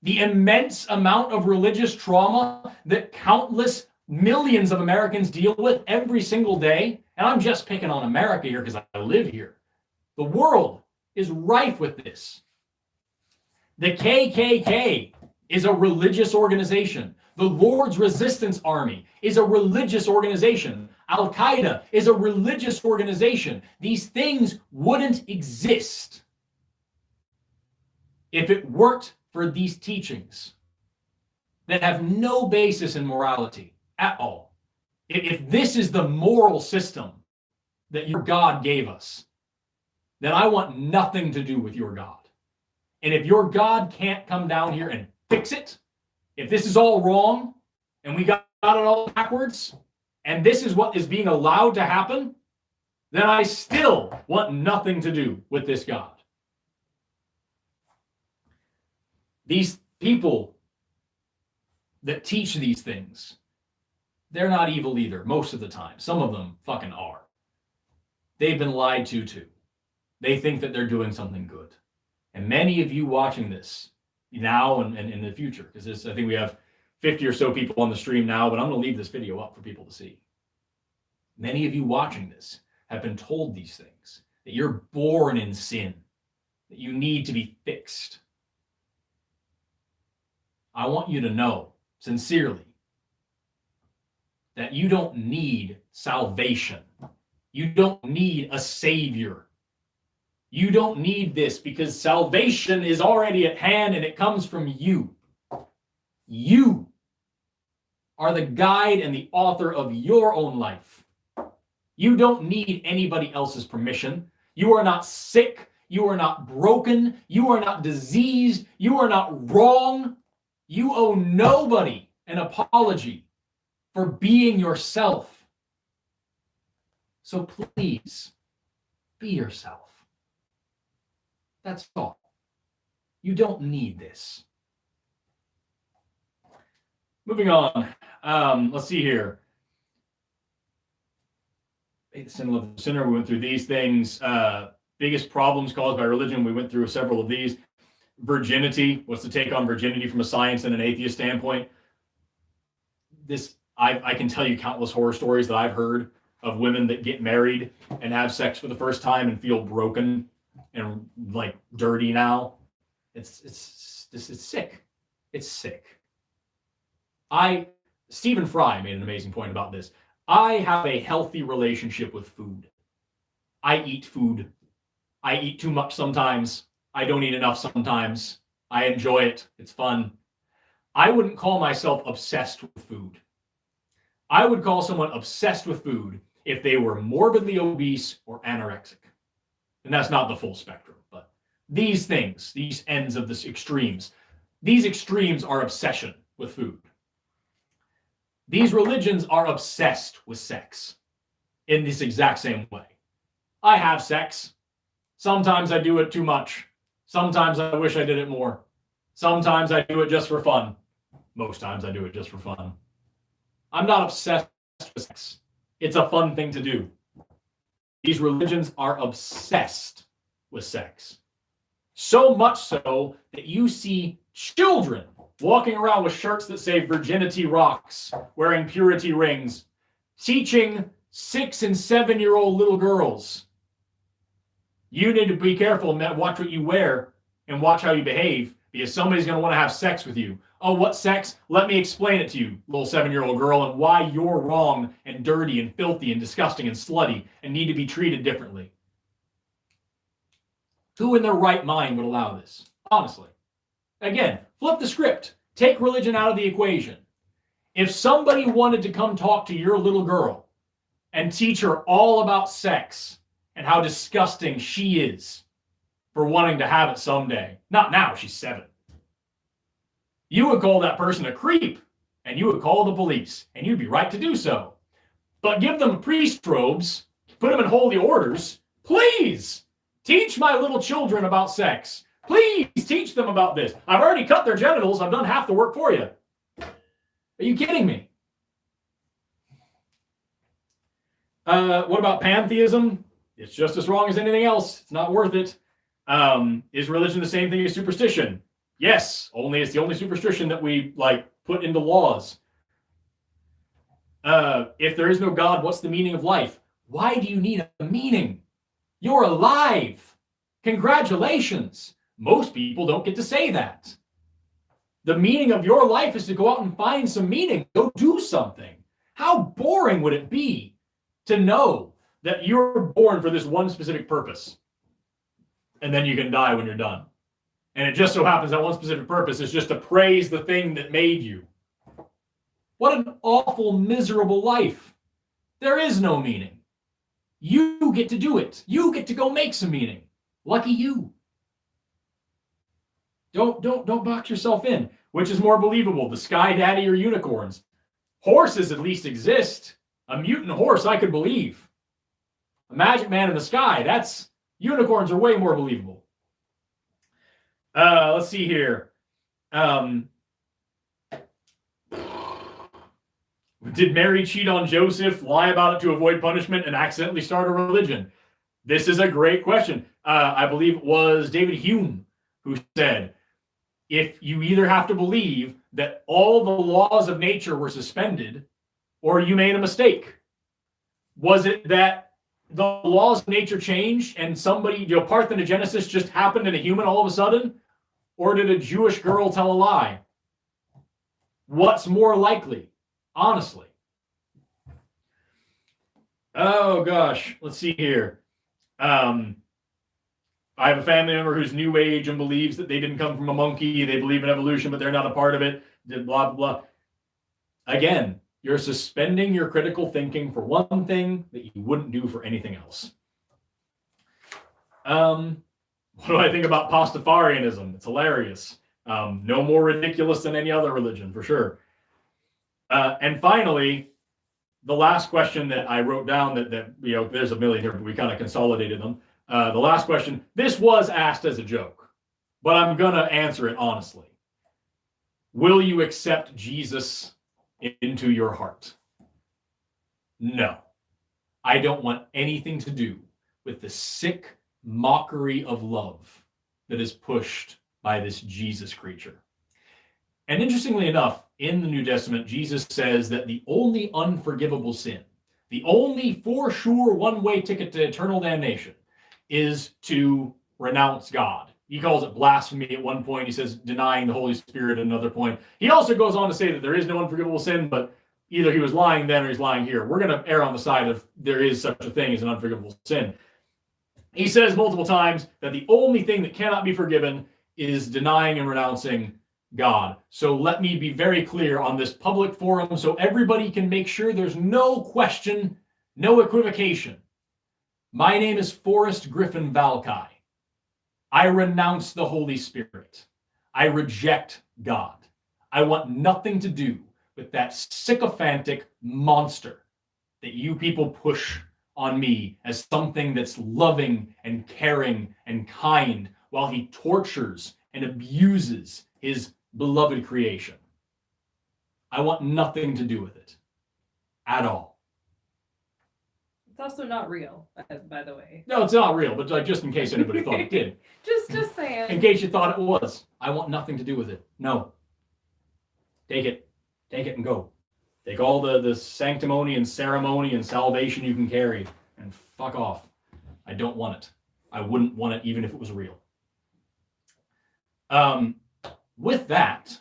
the immense amount of religious trauma that countless millions of Americans deal with every single day. And I'm just picking on America here because I live here. The world is rife with this. The KKK is a religious organization. The Lord's Resistance Army is a religious organization. Al-Qaeda is a religious organization. These things wouldn't exist if it weren't for these teachings that have no basis in morality at all. If this is the moral system that your God gave us, then I want nothing to do with your God. And if your God can't come down here and fix it, if this is all wrong and we got it all backwards, and this is what is being allowed to happen, then I still want nothing to do with this God. These people that teach these things, they're not evil either, most of the time. Some of them fucking are. They've been lied to too. They think that they're doing something good. And many of you watching this now and in the future, because I think we have 50 or so people on the stream now, but I'm going to leave this video up for people to see. Many of you watching this have been told these things, that you're born in sin, that you need to be fixed. I want you to know, sincerely, that you don't need salvation. You don't need a savior. You don't need this because salvation is already at hand and it comes from you. You are the guide and the author of your own life. You don't need anybody else's permission. You are not sick. You are not broken. You are not diseased. You are not wrong. You owe nobody an apology for being yourself. So please, be yourself. That's all. You don't need this. Moving on. Let's see here. Hate the sin, love the sinner. We went through these things. Biggest problems caused by religion. We went through several of these. Virginity. What's the take on virginity from a science and an atheist standpoint? I can tell you countless horror stories that I've heard of women that get married and have sex for the first time and feel broken and like dirty now. It's sick. It's sick. Stephen Fry made an amazing point about this. I have a healthy relationship with food. I eat food. I eat too much sometimes. I don't eat enough sometimes. I enjoy it. It's fun. I wouldn't call myself obsessed with food. I would call someone obsessed with food if they were morbidly obese or anorexic. And that's not the full spectrum, but these things, these ends of this extremes, these extremes are obsession with food. These religions are obsessed with sex in this exact same way. I have sex. Sometimes I do it too much. Sometimes I wish I did it more. Sometimes I do it just for fun. Most times I do it just for fun. I'm not obsessed with sex. It's a fun thing to do. These religions are obsessed with sex. So much so that you see children walking around with shirts that say virginity rocks, wearing purity rings, teaching 6 and 7-year-old little girls. You need to be careful and watch what you wear and watch how you behave because somebody's going to want to have sex with you. Oh, what sex? Let me explain it to you, little 7-year-old girl, and why you're wrong and dirty and filthy and disgusting and slutty and need to be treated differently. Who in their right mind would allow this? Honestly. Again, flip the script. Take religion out of the equation. If somebody wanted to come talk to your little girl and teach her all about sex and how disgusting she is for wanting to have it someday, not now, she's 7, you would call that person a creep, and you would call the police, and you'd be right to do so. But give them priest robes, put them in holy orders. Please teach my little children about sex. Please teach them about this. I've already cut their genitals. I've done half the work for you. Are you kidding me? What about pantheism? It's just as wrong as anything else. It's not worth it. Is religion the same thing as superstition? Yes, only it's the only superstition that we put into laws. If there is no God, what's the meaning of life? Why do you need a meaning? You're alive. Congratulations. Most people don't get to say that. The meaning of your life is to go out and find some meaning. Go do something. How boring would it be to know that you're born for this one specific purpose, and then you can die when you're done? And it just so happens that one specific purpose is just to praise the thing that made you. What an awful, miserable life. There is no meaning. You get to do it. You get to go make some meaning. Lucky you. Don't box yourself in. Which is more believable, the Sky Daddy or unicorns? Horses at least exist. A mutant horse I could believe. A magic man in the sky, unicorns are way more believable. Let's see here. Did Mary cheat on Joseph, lie about it to avoid punishment, and accidentally start a religion? This is a great question. I believe it was David Hume who said, if you either have to believe that all the laws of nature were suspended, or you made a mistake. Was it that the laws of nature changed and somebody, parthenogenesis just happened in a human all of a sudden? Or did a Jewish girl tell a lie? What's more likely? Honestly. Oh gosh, let's see here. I have a family member who's New Age and believes that they didn't come from a monkey. They believe in evolution, but they're not a part of it. Blah, blah, blah. Again, you're suspending your critical thinking for one thing that you wouldn't do for anything else. What do I think about Pastafarianism? It's hilarious. No more ridiculous than any other religion, for sure. And finally, the last question that I wrote down that there's a million here, but we kind of consolidated them. The last question, this was asked as a joke, but I'm going to answer it honestly. Will you accept Jesus into your heart? No. I don't want anything to do with the sick mockery of love that is pushed by this Jesus creature. And interestingly enough, in the New Testament, Jesus says that the only unforgivable sin, the only for sure one-way ticket to eternal damnation, is to renounce God. He calls it blasphemy at one point. He says denying the Holy Spirit at another point. He also goes on to say that there is no unforgivable sin, but either he was lying then or he's lying here. We're going to err on the side of there is such a thing as an unforgivable sin. He says multiple times that the only thing that cannot be forgiven is denying and renouncing God. So let me be very clear on this public forum so everybody can make sure there's no question, no equivocation. My name is Forrest Griffin Valkia. I renounce the Holy Spirit. I reject God. I want nothing to do with that sycophantic monster that you people push on me as something that's loving and caring and kind while he tortures and abuses his beloved creation. I want nothing to do with it at all. It's also not real, by the way. No, it's not real, but just in case anybody thought it did. Just saying. In case you thought it was. I want nothing to do with it. No. Take it. Take it and go. Take all the sanctimony and ceremony and salvation you can carry and fuck off. I don't want it. I wouldn't want it even if it was real. With that,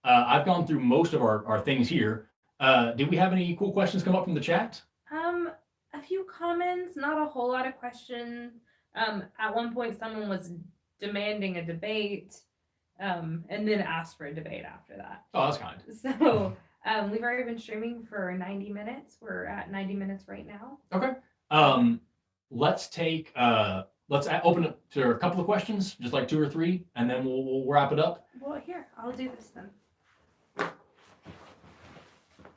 I've gone through most of our things here. Did we have any cool questions come up from the chat? A few comments, not a whole lot of questions. At one point, someone was demanding a debate, and then asked for a debate after that. Oh, that's kind. So We've already been streaming for 90 minutes. We're at 90 minutes right now. Okay. Let's open it to a couple of questions, just like 2 or 3, and then we'll wrap it up. Well, here, I'll do this then.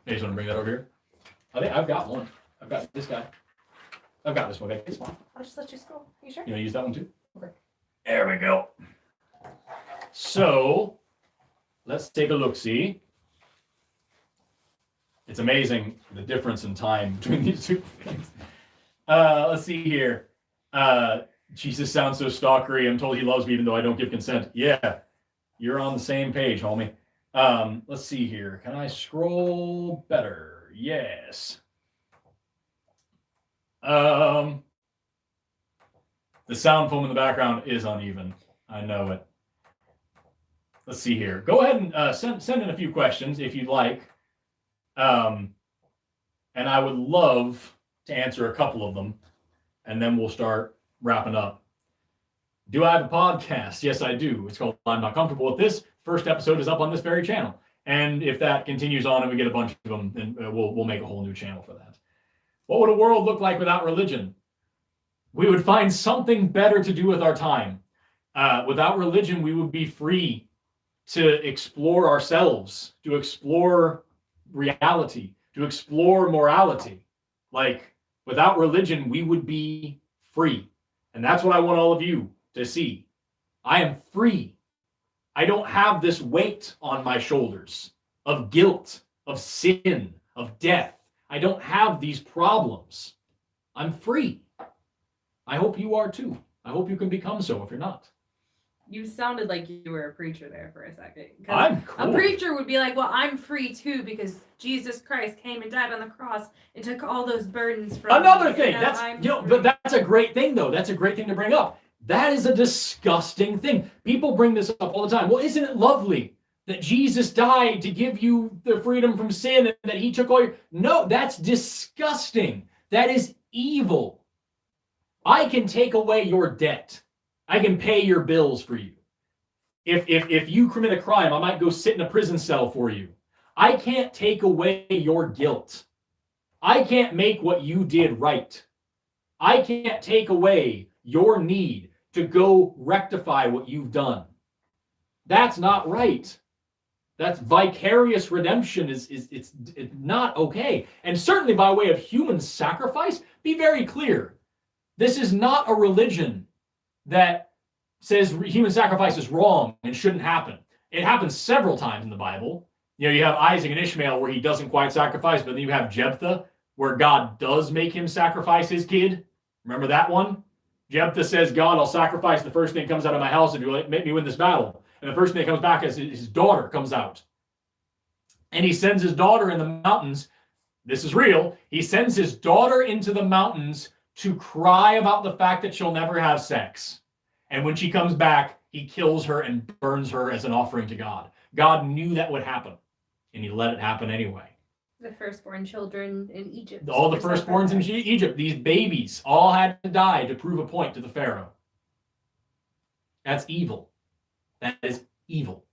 You just want to bring that over here? I think I've got one. I've got this guy. I've got this one. Okay, it's fine. I'll just let you scroll. Are you sure? You want to use that one too? Okay. There we go. So, let's take a look-see. It's amazing the difference in time between these two things. Let's see here. Jesus sounds so stalkery. I'm told he loves me even though I don't give consent. Yeah, you're on the same page, homie. Let's see here. Can I scroll better? Yes. The sound foam in the background is uneven. I know it. Let's see here. Go ahead and send in a few questions if you'd like. And I would love to answer a couple of them, and then we'll start wrapping up. Do I have a podcast? Yes, I do. It's called I'm Not Comfortable With This. First episode is up on this very channel. And if that continues on and we get a bunch of them, then we'll make a whole new channel for that. What would a world look like without religion? We would find something better to do with our time. Without religion, we would be free to explore ourselves, to explore reality, to explore morality. Like, without religion, we would be free. And that's what I want all of you to see. I am free. I don't have this weight on my shoulders of guilt, of sin, of death. I don't have these problems. I'm free. I hope you are too. I hope you can become so if you're not. You sounded like you were a preacher there for a second. I'm cool. A preacher would be like, well, I'm free too because Jesus Christ came and died on the cross and took all those burdens from Another me, thing, but that's a great thing though. That's a great thing to bring up. That is a disgusting thing. People bring this up all the time. Well, isn't it lovely that Jesus died to give you the freedom from sin and that he took all your... No, that's disgusting. That is evil. I can take away your debt. I can pay your bills for you. If you commit a crime, I might go sit in a prison cell for you. I can't take away your guilt. I can't make what you did right. I can't take away your need to go rectify what you've done. That's not right. That's vicarious redemption. It's not okay. And certainly by way of human sacrifice, be very clear. This is not a religion that says human sacrifice is wrong and shouldn't happen. It happens several times in the Bible. You know, you have Isaac and Ishmael where he doesn't quite sacrifice, but then you have Jephthah where God does make him sacrifice his kid. Remember that one? Jephthah says, God, I'll sacrifice the first thing that comes out of my house if you make me win this battle. And the first thing that comes back is his daughter comes out. And he sends his daughter in the mountains. This is real. He sends his daughter into the mountains to cry about the fact that she'll never have sex. And when she comes back, he kills her and burns her as an offering to God. God knew that would happen, and he let it happen anyway. The firstborn children in Egypt. All the firstborns in Egypt, these babies, all had to die to prove a point to the Pharaoh. That's evil. That is evil.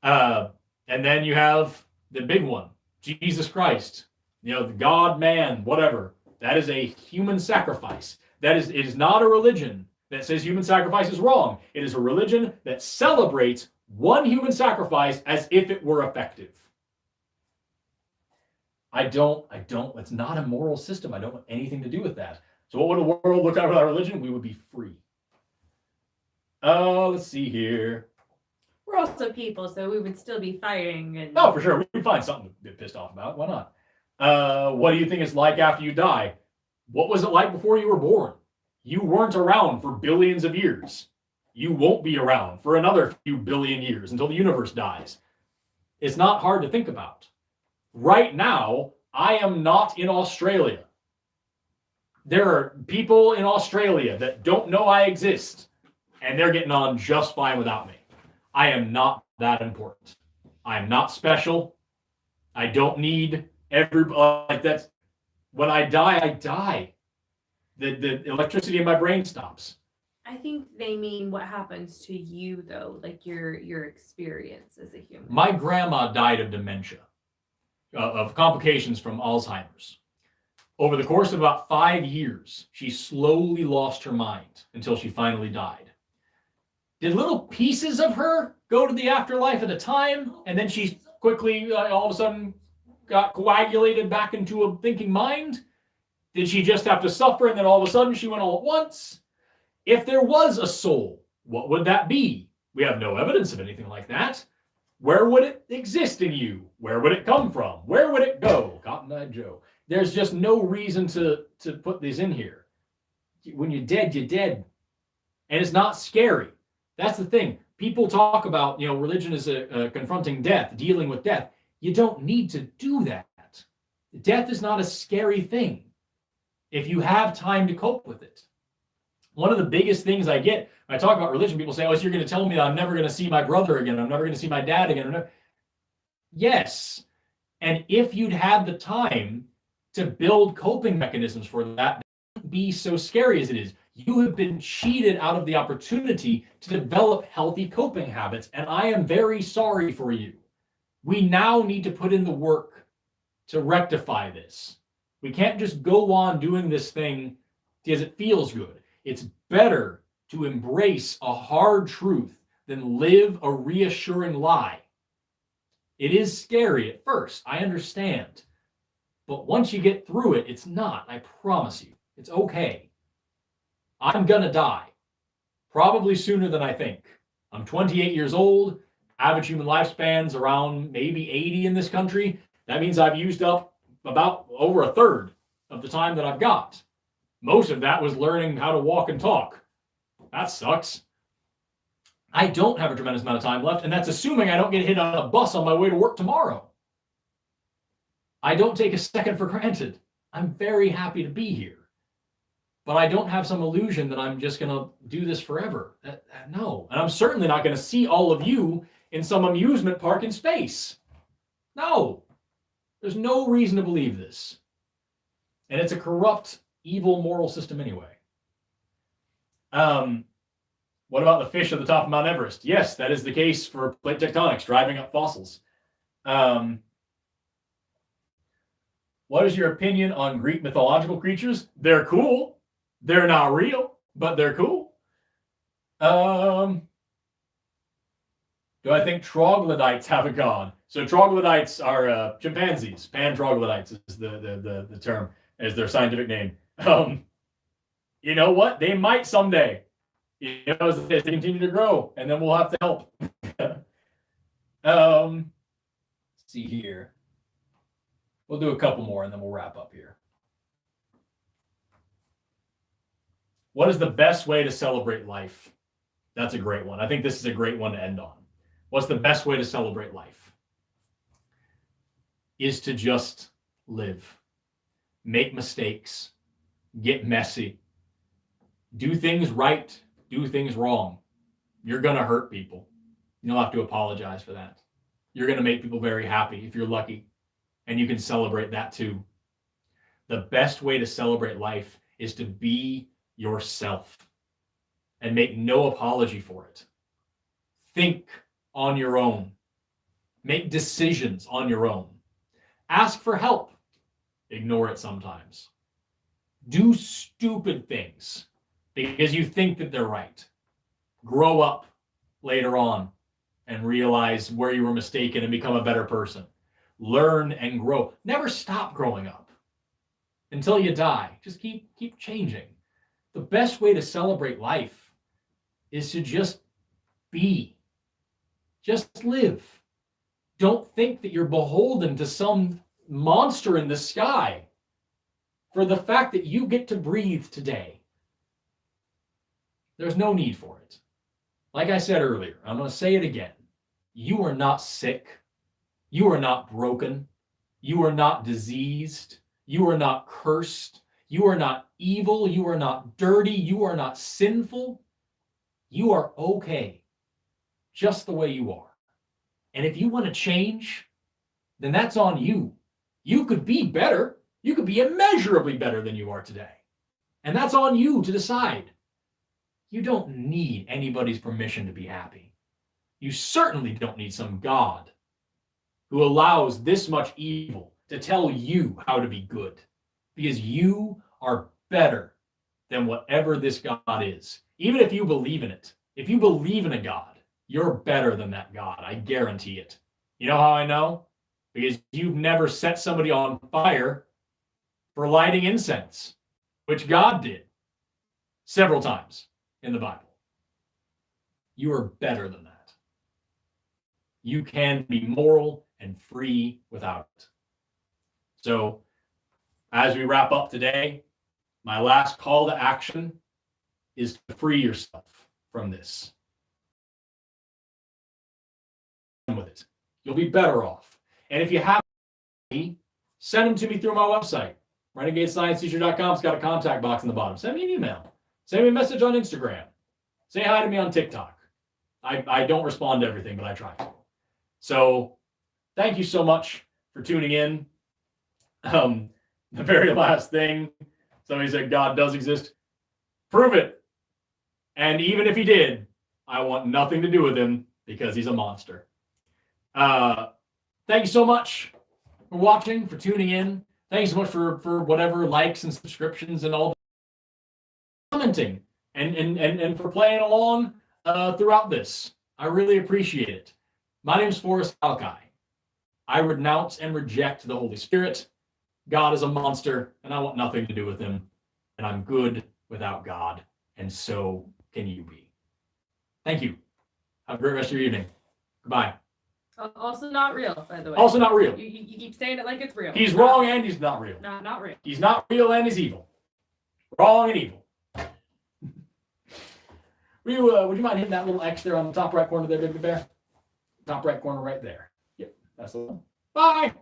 And then you have the big one, Jesus Christ. You know, the God, man, whatever. That is a human sacrifice. It is not a religion that says human sacrifice is wrong. It is a religion that celebrates one human sacrifice as if it were effective. It's not a moral system. I don't want anything to do with that. So what would a world look like without religion? We would be free. Let's see here. We're also people, so we would still be fighting. And... Oh, for sure. We'd find something to get pissed off about. Why not? What do you think it's like after you die? What was it like before you were born? You weren't around for billions of years. You won't be around for another few billion years until the universe dies. It's not hard to think about. Right now, I am not in Australia. There are people in Australia that don't know I exist, and they're getting on just fine without me. I am not that important. I am not special. I don't need everybody. Like that's when I die, I die. The electricity in my brain stops. I think they mean what happens to you, though, like your experience as a human. My grandma died of dementia. of complications from Alzheimer's. Over the course of about 5 years, she slowly lost her mind until she finally died. Did little pieces of her go to the afterlife at a time, and then she quickly, all of a sudden, got coagulated back into a thinking mind? Did she just have to suffer, and then all of a sudden she went all at once? If there was a soul, what would that be? We have no evidence of anything like that. Where would it exist in you? Where would it come from? Where would it go? Cotton-eyed Joe. There's just no reason to put this in here. When you're dead, you're dead. And it's not scary. That's the thing. People talk about, religion is confronting death, dealing with death. You don't need to do that. Death is not a scary thing if you have time to cope with it. One of the biggest things I get when I talk about religion, people say, oh, so you're going to tell me that I'm never going to see my brother again. I'm never going to see my dad again. Yes. And if you'd had the time to build coping mechanisms for that, it wouldn't be so scary as it is. You have been cheated out of the opportunity to develop healthy coping habits, and I am very sorry for you. We now need to put in the work to rectify this. We can't just go on doing this thing because it feels good. It's better to embrace a hard truth than live a reassuring lie. It is scary at first, I understand. But once you get through it, it's not, I promise you. It's okay. I'm gonna die. Probably sooner than I think. I'm 28 years old. Average human lifespan's around maybe 80 in this country. That means I've used up about over a third of the time that I've got. Most of that was learning how to walk and talk. That sucks. I don't have a tremendous amount of time left, and that's assuming I don't get hit on a bus on my way to work tomorrow. I don't take a second for granted. I'm very happy to be here. But I don't have some illusion that I'm just going to do this forever. No. And I'm certainly not going to see all of you in some amusement park in space. No. There's no reason to believe this. And it's a corrupt, evil moral system anyway. What about the fish at the top of Mount Everest? Yes, that is the case for plate tectonics, driving up fossils. What is your opinion on Greek mythological creatures? They're cool. They're not real, but they're cool. Do I think troglodytes have a god? So troglodytes are chimpanzees. Pan-troglodytes is the term, as their scientific name. You know what? They might someday. As they continue to grow, and then we'll have to help. Let's see here. We'll do a couple more, and then we'll wrap up here. What is the best way to celebrate life? That's a great one. I think this is a great one to end on. What's the best way to celebrate life? Is to just live. Make mistakes. Get messy. Do things right. Do things wrong. You're going to hurt people. You'll have to apologize for that. You're going to make people very happy if you're lucky. And you can celebrate that too. The best way to celebrate life is to be yourself and make no apology for it. Think on your own. Make decisions on your own. Ask for help. Ignore it sometimes. Do stupid things because you think that they're right. Grow up later on and realize where you were mistaken and become a better person. Learn and grow. Never stop growing up until you die. Just keep changing. The best way to celebrate life is to just be. Just live. Don't think that you're beholden to some monster in the sky for the fact that you get to breathe today. There's no need for it. Like I said earlier, I'm going to say it again. You are not sick. You are not broken. You are not diseased. You are not cursed. You are not evil. You are not dirty. You are not sinful. You are okay, just the way you are. And if you want to change, then that's on you. You could be better. You could be immeasurably better than you are today. And that's on you to decide. You don't need anybody's permission to be happy. You certainly don't need some God who allows this much evil to tell you how to be good, because you are better than whatever this God is. Even if you believe in it, if you believe in a God, you're better than that God. I guarantee it. You know how I know? Because you've never set somebody on fire for lighting incense, which God did several times in the Bible. You are better than that. You can be moral and free without it. So, as we wrap up today, my last call to action is to free yourself from this. With it, you'll be better off. And if you have any, send them to me through my website. RenegadeScienceTeacher.com. It's got a contact box in the bottom. Send me an email. Send me a message on Instagram. Say hi to me on TikTok. I don't respond to everything, but I try to. So thank you so much for tuning in. The very last thing, somebody said God does exist. Prove it. And even if he did, I want nothing to do with him because he's a monster. Thank you so much for watching, for tuning in. Thank you so much for whatever likes and subscriptions and all commenting and for playing along throughout this. I really appreciate it. My name is Forrest Valkia. I renounce and reject the Holy Spirit. God is a monster, and I want nothing to do with him. And I'm good without God, and so can you be. Thank you. Have a great rest of your evening. Goodbye. Also not real, by the way. Also not real. You keep saying it like it's real. He's wrong and he's not real. No, not real. He's not real and he's evil. Wrong and evil. Would you mind hitting that little X there on the top right corner there, Big Bear? Top right corner right there. Yep, that's the one. Bye.